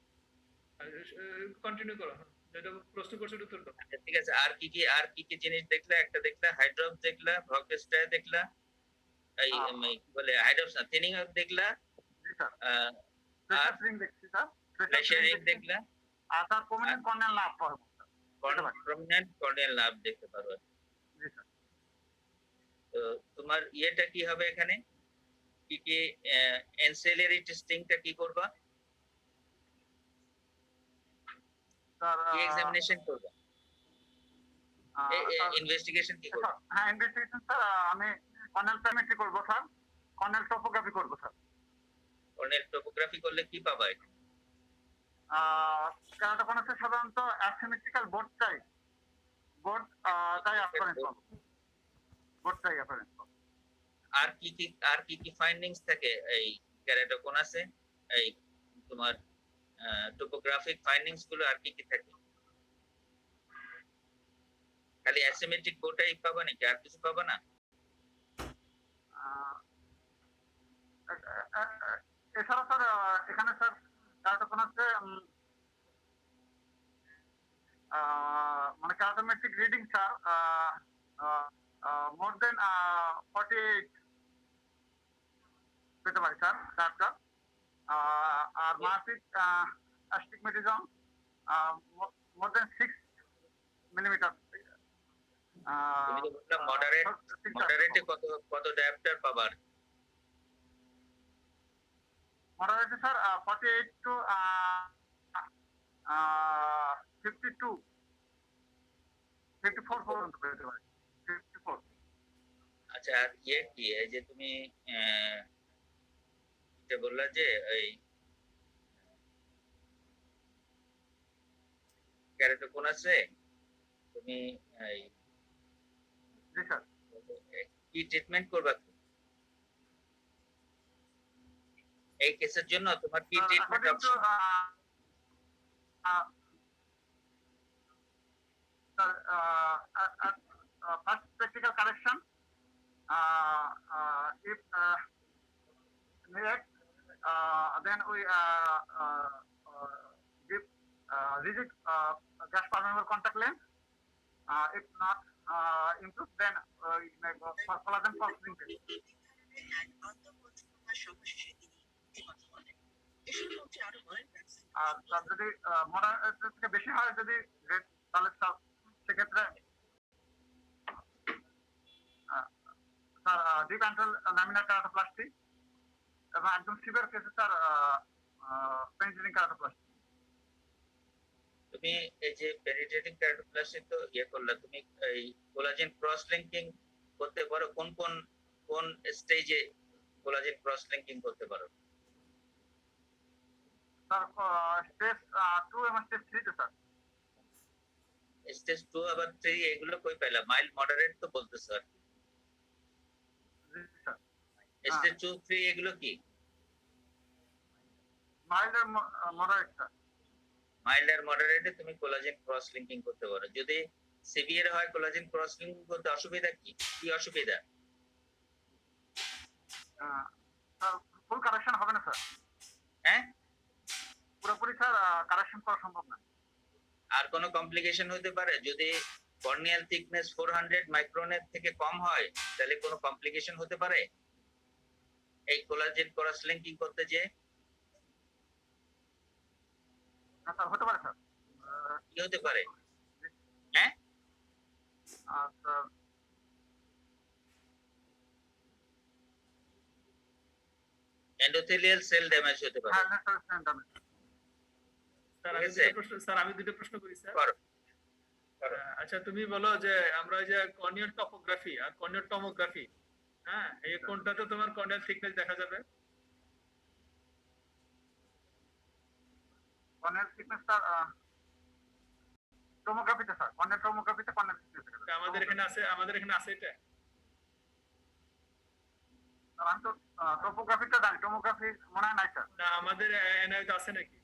কন্টিনিউ করো, যেটা প্রশ্ন করছো উত্তর দাও। ঠিক আছে, আর কি কি জিনিস দেখলা? একটা দেখলা হাইড্রপস দেখলা, ভগস্টার দেখলা, এই কি বলে হাইড্রপস না, থিনিং দেখলা, জি স্যার। আর প্রেসার রিং দেখছি স্যার। লেশারিং দেখলা, আর স্যার প্রমিনেন্ট কর্নিয়াল লাভ পাবো স্যার। প্রমিনেন্ট কর্নিয়াল লাভ দেখতে পারো। জি স্যার। তো তোমার ইয়েটা কি হবে এখানে, কি কি এনসেলারি টেস্টিংটা কি করবা, স্যার কি এক্সামিনেশন করবা, ইনভেস্টিগেশন কি করবা? হ্যাঁ, ইনভেস্টিগেশন স্যার আমি কর্নিয়াল প্যারামেট্রি করবো স্যার, কর্নিয়াল টপোগ্রাফি করবো স্যার। কর্নিয়াল টোপোগ্রাফি করলে কি পাবা? কেরাটোকনাসে সাধারণত অ্যাসিমেট্রিক্যাল বোর্ড টাই অ্যাপারেন্স পাবো, বোর্ড টাই অ্যাপারেন্স পাবো। আর কি কি ফাইন্ডিংস থাকে এই কেরাটোকনাসে, এই তোমার টোপোগ্রাফিক ফাইন্ডিংস গুলো আর কি কি থাকে? খালি অ্যাসিমেট্রিক বোটাই পাবা নাকি আর কিছু পাবা না? এছাড়া স্যার এখানে স্যার কেরাটোকনাসে মানে কেরাটোমেট্রিক রিডিং স্যার মোর দেন 48 পেতে পারি স্যার চারটা। আর মাসিক অ্যাস্টিগমেটিজম মোর দেন 6 মিলিমিটার। তুমি তো বললা মডারেটে কত ডায়াপ্টার পাবার? মডারেটে স্যার 48 টু 54 পর্যন্ত পেতে পারি। 54। আচ্ছা, আর ইয়ে কি, এই যে তুমি যেটা বললা যে এই কেরাটোকনাসে তুমি এই জি স্যার। কি ট্রিটমেন্ট করবা এই কেসের জন্য? তোমার কি treatment option? first practical correction, if needed, then we give rigid gas permeable contact lens. If not improved, then we may go for collagen processing test. আর তার যদি মডারেট থেকে বেশি হয় যদি রেড, তাহলে সেক্ষেত্রে sir deep antral laminar keratoplasty, এবং একদম সিভিয়ার কেসে স্যার পেনিট্রেটিং কেরাটোপ্লাস্টি। তুমি এই যে পেনিট্রেটিং কেরাটোপ্লাস্টি তো ইয়ে করলা, তুমি এই কোলাজেন ক্রস লিংকিং করতে পারো? কোন স্টেজে কোলাজেন ক্রস লিংকিং করতে পারো? স্যার স্টেজ 2 এবং স্টেজ 3 তে স্যার। স্টেজ 2 আবার 3 এগুলো কই পাইলা? মাইল্ড মডারেট তো বলতেছ আর কি। স্টেজ 2 3 এগুলো কি? মাইল্ড আর মডারেট স্যার। মাইল্ড আর মডারেটে তুমি কোলাজেন ক্রস লিংকিং করতে পারো। যদি সিভিয়ার হয় কোলাজেন ক্রস লিংকিং করতে অসুবিধা কি কি অসুবিধা? স্যার ফুল কারেকশন হবে না স্যার। হ্যাঁ, পুরোপুরি স্যার কারেকশন করা সম্ভব না। আর কোনো কমপ্লিকেশন হতে পারে? যদি কর্নিয়াল থিকনেস 400 মাইক্রনের থেকে কম হয় তাহলে কোনো কমপ্লিকেশন হতে পারে এই কোলাজেন ক্রস লিংকিং করতে যে? স্যার হতে পারে স্যার। কি হতে পারে? হ্যাঁ, স্যার এন্ডোথেলিয়াল সেল ড্যামেজ হতে পারে। হ্যাঁ স্যার ড্যামেজ। স্যার আমি দুটো প্রশ্ন করি স্যার। করো। আচ্ছা, তুমি বলো যে আমরা যে কর্নিয়াল টপোগ্রাফি আর কর্নিয়াল টমোগ্রাফি, হ্যাঁ, এই কোনটাতে তোমার কর্নিয়াল থিকনেস দেখা যাবে? কর্নিয়াল থিকনেস স্যার টমোগ্রাফিতে স্যার, কর্নিয়াল টমোগ্রাফিতে কর্নিয়াল থিকনেস দেখা যাবে। আমাদের এখানে আছে এটা। আমি তো টপোগ্রাফিটা জানি, টমোগ্রাফি মনে হয় নাই স্যার। না, আমাদের এনআইতে আছে নাকি?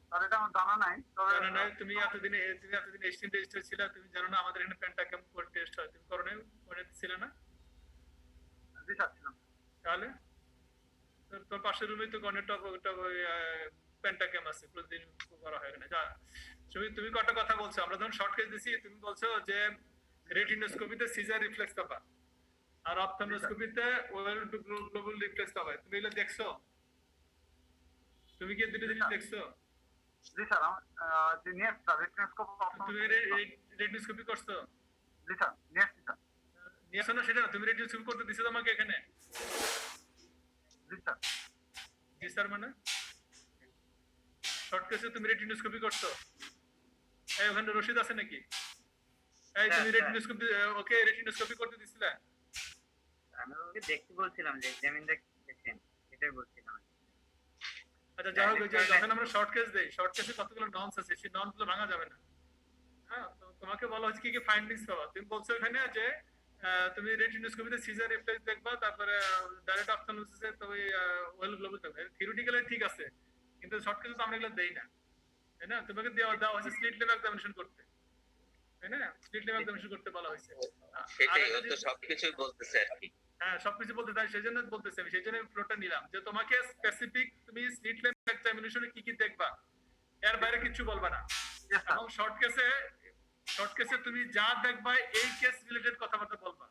স্যার এটা আমার জানা নাই। জানা নাই? তুমি এতদিন এসটিএন রেজিস্টার ছিল, তুমি জানো না আমাদের এখানে পেন্টাগ্রাম কোড টেস্ট হয়, তুমি করো নাই? করে ছিল না? জি স্যার ছিলাম। তাহলে তোর পাশের রুমে তো কর্নিয়াল পেন্টাগ্রাম আছে, প্রতিদিন করা হয় না। যা তুমি কটা কথা বলছো, আমরা যখন শর্ট কেস দিছি তুমি বলছো যে রেটিনোস্কোপিতে সিজার রিফ্লেক্স পাবা আর অপথলমোস্কোপিতে ওয়েল টু গ্লোবাল রিফ্লেক্স পাবা। তুমি এগুলো দেখছো? তুমি কি দুটো জিনিস দেখছো? জি স্যার জি নেক্সট স্যার রেটিনোস্কোপ তুমি রেটিনোস্কোপি করছো? জি স্যার নেক্সট স্যার নিয়ে আসো না সেটা, তুমি রেটিনোস্কোপি করতে দিছো তোমাকে এখানে? জি স্যার জি স্যার মানে শর্ট কেসে তুমি রেটিনোস্কোপি করছো? এই ওখানে রশিদ আছে নাকি? এই তুমি হ্যাঁ, রেটিনোস্কোপি ওকে রেটিনোস্কোপি করতে দিছিলা? আমি ওকে দেখতে বলছিলাম যে এক্সামিন দেখেন, এটাই বলছিলাম। আচ্ছা যাই হোক, ওই যে যখন আমরা শর্ট কেস দেই, শর্ট কেসে কতগুলো নর্মস আছে, সেই নর্মস গুলো ভাঙা যাবে না। হ্যাঁ, তো তোমাকে বলা হচ্ছে কি কি ফাইন্ডিংস পাওয়া। তুমি বলছো এখানে যে তুমি রেটিনোস্কোপিতে সিজার রিফ্লেক্স দেখবা, তারপরে ডাইরেক্ট অপথ্যালমোসিসে তুমি ওয়েল গ্লোবাল দেখবে। থিওরিটিক্যালি ঠিক আছে, কিন্তু শর্ট কেসে তো আমরা এগুলো দেই না, তাই না? তোমাকে দেওয়া হচ্ছে স্লিট লেভেল এক্সামিনেশন করতে, তাই না? স্লিট লেভেল এক্সামিনেশন করতে বলা হয়েছে। সেটাই, ও তো সবকিছুই বলতেছে আর কি। হ্যাঁ, সবকিছু বলতে চাই, সেই জন্য বলতেছি আমি, সেই জন্য ফ্লোটা নিলাম যে তোমাকে স্পেসিফিক তুমি স্লিট লেভেল এক্সামিনেশনে কি কি দেখবা, এর বাইরে কিছু বলবা না। এবং শর্ট কেসে তুমি যা দেখবা এই কেস রিলেটেড কথাবার্তা বলবা।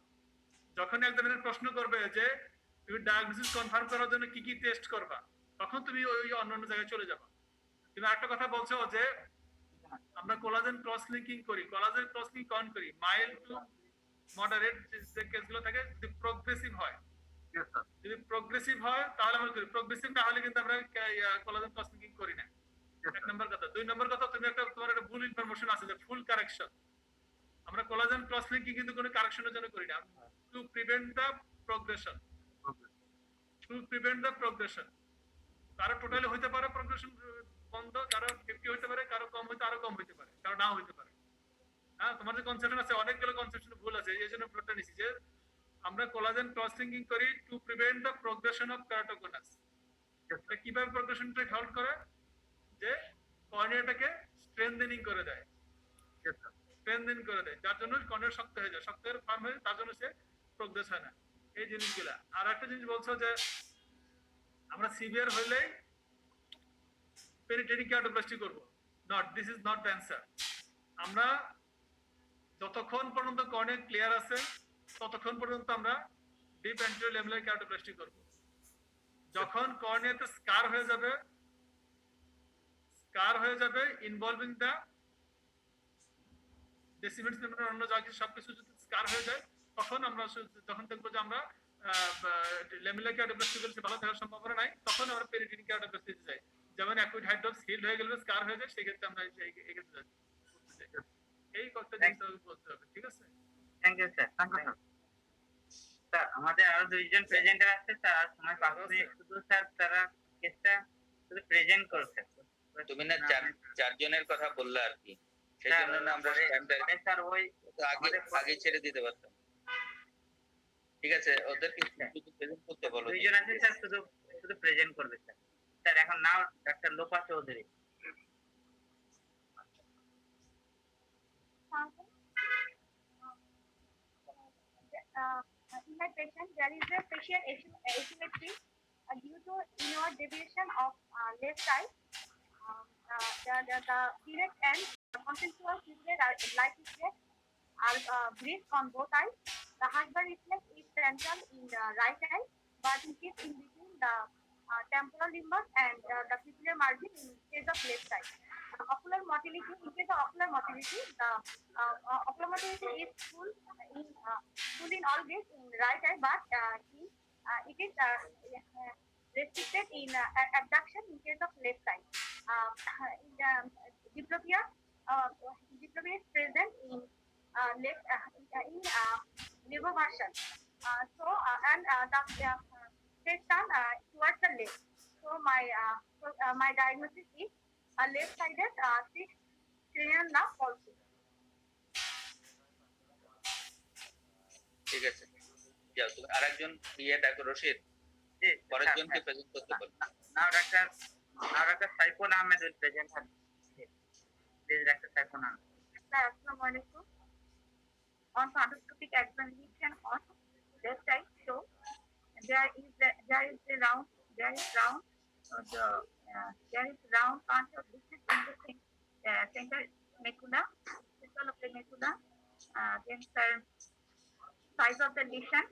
যখন এক্সামিনার প্রশ্ন করবে যে তুমি ডায়াগনোসিস কনফার্ম করার জন্য কি কি টেস্ট করবা, তখন তুমি ওই অন্যান্য জায়গায় চলে যাবা। তুমি আরেকটা কথা বলছো যে আমরা কোলাজেন ক্রস লিঙ্কিং করি, কোলাজেন ক্রস লিঙ্ক কন করি মাইল্ড টু মডারেট যে কেসগুলো থাকে, যদি প্রোগ্রেসিভ হয়, ইয়েস স্যার যদি প্রোগ্রেসিভ হয় তাহলে আমরা করি, প্রোগ্রেসিভ না হলে কিন্তু আমরা কোলাজেন ক্রস লিঙ্কিং করি না। এক নম্বর কথা। দুই নম্বর কথা, তুমি তোমার একটা ভুল ইনফরমেশন আছে যে ফুল কারেকশন। আমরা কোলাজেন ক্রস লিঙ্কিং কিন্তু কোনো কারেকশনের জন্য করি না, টু প্রিভেন্ট দ্য প্রোগ্রেশন, কারো টোটালি হইতে পারে প্রোগ্রেশন বন্ধ, কারো 50 হইতে পারে, কারো কম হইতে আরো কম হইতে পারে, কারো নাও হইতে পারে। হ্যাঁ, তোমার যে কনসেপশন আছে অনেকগুলো কনসেপশন ভুল আছে, এই জন্য প্লটটা নিছি যে আমরা কোলাজেন ক্রস লিঙ্কিং করি to prevent the progression of keratoconus. এটা কিভাবে প্রোগ্রেশনটা হল্ট করে, যে কর্নিয়াটাকে স্ট্রেনথেনিং করে দেয়, স্ট্রেনথেনিং করে দেয়, যার জন্য কর্নিয়া শক্ত হয়ে যায়, শক্ত হয়ে ফার্ম হয়ে, তার জন্য সে প্রোগ্রেস হয় না। এই জিনিসগুলা। আর একটা জিনিস বলছো যে আমরা সিভিয়ার হইলেই পেনিট্রেটিং কেরাটোপ্লাস্টি করব, not, this is not the answer. আমরা যতক্ষণ পর্যন্ত কর্নিয়া ক্লিয়ার আছে ততক্ষণ পর্যন্ত আমরা ডিপ অ্যান্টেরিয়র ল্যামেলার কেরাটোপ্লাস্টি করব। যখন কর্নিয়াতে স্কার হয়ে যাবে ইনভলভিং দ্য ডেসিমেন্টস মেমব্রেন, অন্য যা কিছু সবকিছু যদি স্কার হয়ে যায়, তখন আমরা যখন দেখবো যে আমরা ল্যামেলার কেরাটোপ্লাস্টি করলে ভালো থাকার সম্ভাবনা নাই, তখন আমরা পেরিটোনিয়াল কেরাটোপ্লাস্টিতে যাই। যেমন অ্যাকুইট হাইড্রোপস হিল হয়ে গেলে স্কার হয়ে যায়, সেক্ষেত্রে আমরা এই কথা জিনিস বলতে হবে, ঠিক আছে? Thank you sir. স্যার আমাদের আরো দুইজন প্রেজেন্টার আছে স্যার, আর সময় পাচ্ছি শুধু স্যার, তারা কেসটা শুধু প্রেজেন্ট করছে। তুমি না চারজনের কথা বললে আর কি, সেই জন্য না আমরা স্যার ওই আগে ছেড়ে দিতে পারতাম। ঠিক আছে, ওদেরকে প্রেজেন্ট করতে বলো। দুইজন আছে স্যার, শুধু প্রেজেন্ট করবে স্যার। স্যার এখন now doctor Lopa Chowdhury. In my patient, there is a facial asymmetry due to inward deviation of left side. The direct and consensual pupillary light are brief on both eyes. The Hashbar reflex is central in the right eye, but it is in between the temporal limbus and the pupillary margin in case of left side. Ocular motility, in case of ocular motility, the ocular motility is full in all gaze in right eye, but it is restricted in abduction in case of left side. Diplopia is present in left in levoversion. And the face turn towards the left. So my diagnosis is a left-sided 6 cranial nerve palsy. ঠিক আছে, যাও তুমি আরেকজন ডাক্তার রশিদ, পরের জনকে প্রেজেন্ট করতে বলো। Now doctor Saiful Ahmed will present her. Please doctor Saiful Ahmed. Assalamu alaikum. On endoscopic examination on left side, so there is round part of distance in the center macula, central of the macula. Then size of the lesion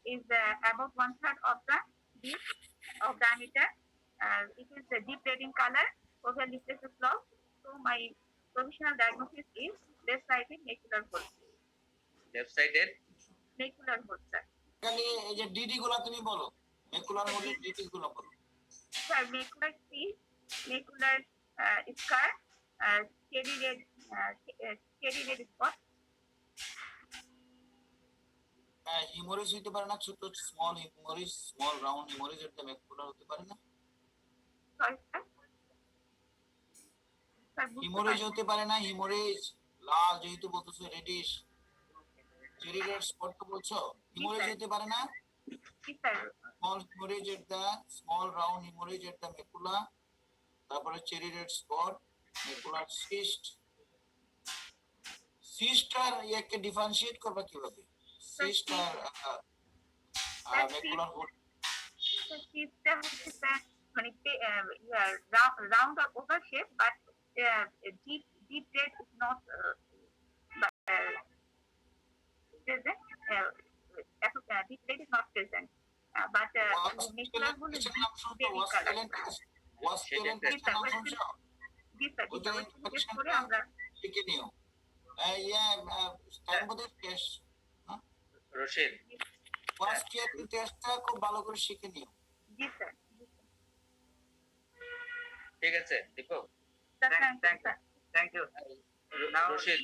is above 1/3 of the disc, diameter. It is a deep red in color. Oval reflective block. So my provisional diagnosis is left-sided macular hole. Left সাইডের Macular hole, sir. খালি এই যে ডিডি গুলা তুমি বলো, মেকুলার হোলের ডিডি গুলা বলো। Sir, macular cyst, macular scar, cherry red spot. Haemorrhage হতে পারে না, ছোট small haemorrhage, small round haemorrhage, এটা মেকুলার হতে পারে না। Sorry, sir. Sir, হিমোরেজ হতে পারে না, হিমোরেজ লাল যেহেতু বলতেছো, রেডিশ চেরি রেড স্পট তো বলছো, হিমোরেজ হতে পারে না। Yes, sir. Small haemorrhage at the small round haemorrhage at the macula, তারপরে cherry red spot, macular cyst. Cyst আর ইয়াকে ডিফারেনশিয়েট করবা কিভাবে? সিস্ট আর মেকুলার হোল। So cyst হচ্ছে স্যার মানে round or oval shape, but deep red is not present. Deep red is not present. But macular hole is deep red color. This sir, ওটা this করে আমরা শিখে নিও। ইয়া টাইম বোধ টেস্ট, রশিদ ফার্স্ট ইয়ার টেস্টটা খুব ভালো করে শিখে নিও। জি স্যার। ঠিক আছে দেখো Thank you. Now, রশিদ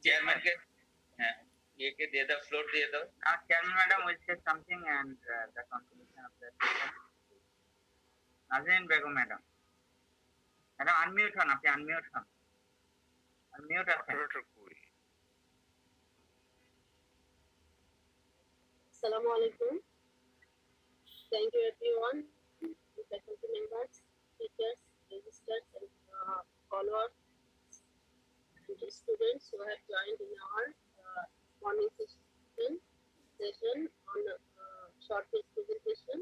চেয়ারম্যানকে হ্যাঁ ইয়েকে দিয়ে দাও, ফ্লোর দিয়ে দাও। Now, Chairman Madam will say something and the conclusion of the session. Nazrin Begum Madam. Madam, unmute hon, আপনি unmute hon. Unmute আছেন। Moderator কই? Assalamu alaikum. Thank you everyone, faculty members, teachers, registrars and followers, and the students who have joined in our morning session on short case presentation.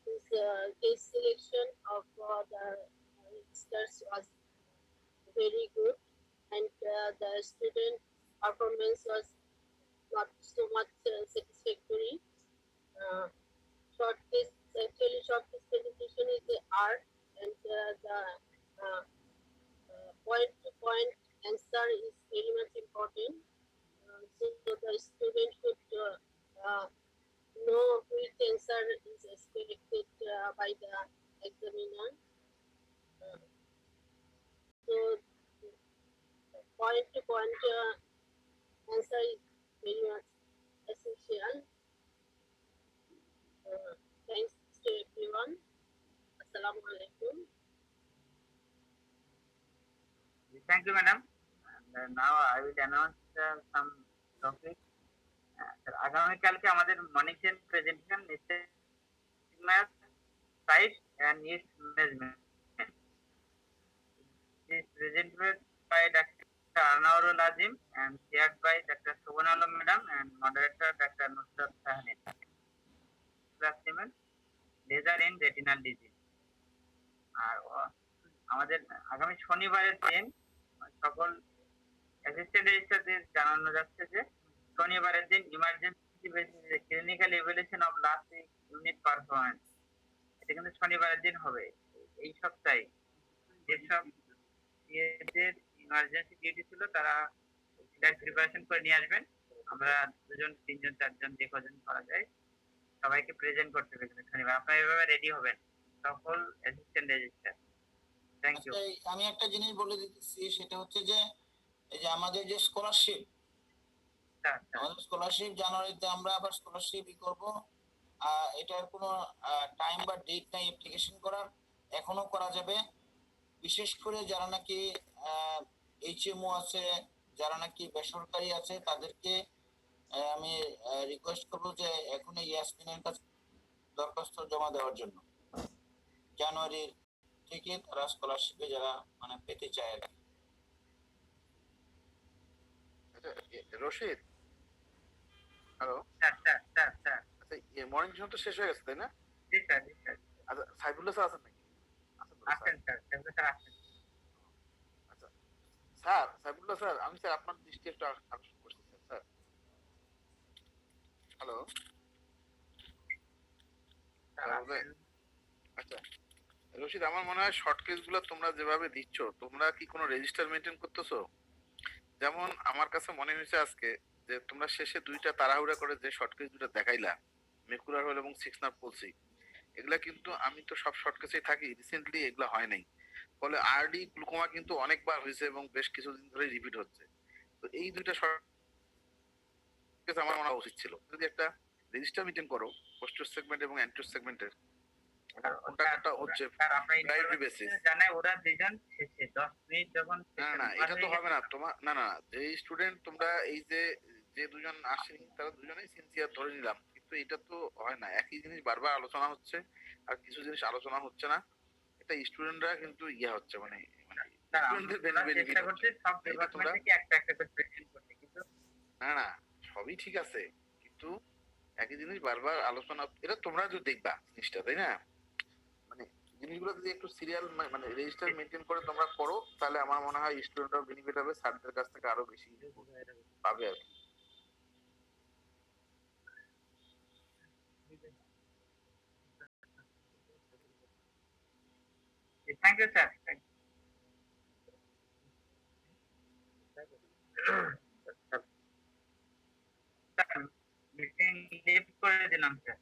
This case selection of the registers was very good, and the student performance was not so much satisfactory. Short case presentation is the art, and the point to point answer is very much important. So the student should know which answer is expected by the examiner. So point to point answer is very much essential. Thanks to everyone. Assalamu alaikum. Thank you, madam. And now I will announce some topics. আগামীকালকে আমাদের morning session presentation math site and its management is presented by Dr. Anwarul Azim and chaired by Dr. Shobana Alam Madam and moderator Dr. Nusrat Sahanin. Class name laser in retinal disease. আর আমাদের আগামী শনিবারের দিন সকল অ্যাসিস্ট্যান্ট রেজিস্ট্রারদের জানানো যাচ্ছে যে শনিবারের দিন ইমার্জেন্সি বেসিসে clinical evaluation of last unit performance, এটা কিন্তু শনিবারের দিন হবে। এই সপ্তাহে যেসব ইমার্জেন্সি ডিউটি ছিল তারা প্রিপারেশন করে নিয়ে আসবেন। আমরা 2 জন 3 জন 4 জন যে কজন করা যায় সবাইকে প্রেজেন্ট করতে পেরেছেন শনিবার। আপনারা এভাবে রেডি হবেন সকল অ্যাসিস্ট্যান্ট রেজিস্ট্রার। Thank you. আমি একটা জিনিস বলে দিতেছি, সেটা হচ্ছে যে এই যে আমাদের যে স্কলারশিপ, আমাদের স্কলারশিপ জানুয়ারিতে আমরা আবার স্কলারশিপ করব। এটার কোনো টাইম বা ডেট নাই অ্যাপ্লিকেশন করার, এখনো করা যাবে। বিশেষ করে যারা নাকি এইচএমও আছে, যারা নাকি বেসরকারি আছে, তাদেরকে আমি রিকোয়েস্ট করবো যে এখন ইয়াসমিনের কাছে দরখাস্ত জমা দেওয়ার জন্য। জানুয়ারি থেকে তারা স্কলারশিপে যারা মানে পেতে চায় আর কি। রশিদ, হ্যালো স্যার আচ্ছা, মর্নিং সেশন তো শেষ হয়ে গেছে তাই না? জি স্যার জি স্যার। আচ্ছা, সাইফুল্লাহ স্যার আছেন নাকি? আসেন স্যার, স্যার আসেন। আচ্ছা স্যার, সাইফুল্লাহ স্যার, আমি স্যার আপনার দৃষ্টি একটু আকর্ষণ করছি স্যার। হ্যালো রশিদ, আমার মনে হয় শর্ট কেস গুলো তোমরা যেভাবে দিচ্ছ, তোমরা কি কোনো রেজিস্টার মেনটেন করতেছো? যেমন আমার কাছে মনে হয়েছে আজকে যে তোমরা শেষে দুইটা তাড়াহুড়া করে যে শর্ট কেস দুটো দেখাইলা, মেকুলার হল এবং 6 নার্ভ পলসি, এগুলা কিন্তু আমি তো সব শর্ট কেসেই থাকি, রিসেন্টলি এগুলা হয় নাই। ফলে আরডি গ্লুকোমা কিন্তু অনেকবার হয়েছে এবং বেশ কিছুদিন ধরে রিপিট হচ্ছে। তো এই দুইটা শর্ট কেস আমার মনে হয় উচিত ছিল যদি একটা রেজিস্টার মেনটেন করো পোস্টার সেগমেন্ট এবং অ্যান্টিওর সেগমেন্টের, কোনটা কোনটা হচ্ছে স্যার আপনার প্রায়োরিটি বেসিস। জানে ওরা দুজন শেষে 10 মিনিট যখন না না এটা তো হবে না তোমার, না না যে স্টুডেন্ট তোমরা এই যে যে দুজন আসেনি তারা দুজনেই সিনসিয়ার ধরে নিলাম, কিন্তু এটা তো হয় না, একই জিনিস বারবার আলোচনা হচ্ছে আর কিছু জিনিস আলোচনা হচ্ছে না, এটা স্টুডেন্টরা কিন্তু ইয়া হচ্ছে মানে মানে স্যার স্টুডেন্টদের আমরা বেনিফিট চেষ্টা করছি সব এটা তোমরা, ডিপার্টমেন্ট থেকে একটা একটা করে প্রেজেন্ট করতে, কিন্তু না না সবই ঠিক আছে, কিন্তু একই জিনিস বারবার আলোচনা, এটা তোমরা যদি দেখবা জিনিসটা, তাই না? মানে জিনিসগুলো যদি একটু সিরিয়াল মানে রেজিস্টার মেনটেন করে তোমরা করো, তাহলে আমার মনে হয় স্টুডেন্টরাও বেনিফিট হবে, স্যারদের কাছ থেকে আরো বেশি পাবে আর কি। Thank you sir. Meeting leave করে দিলাম স্যার।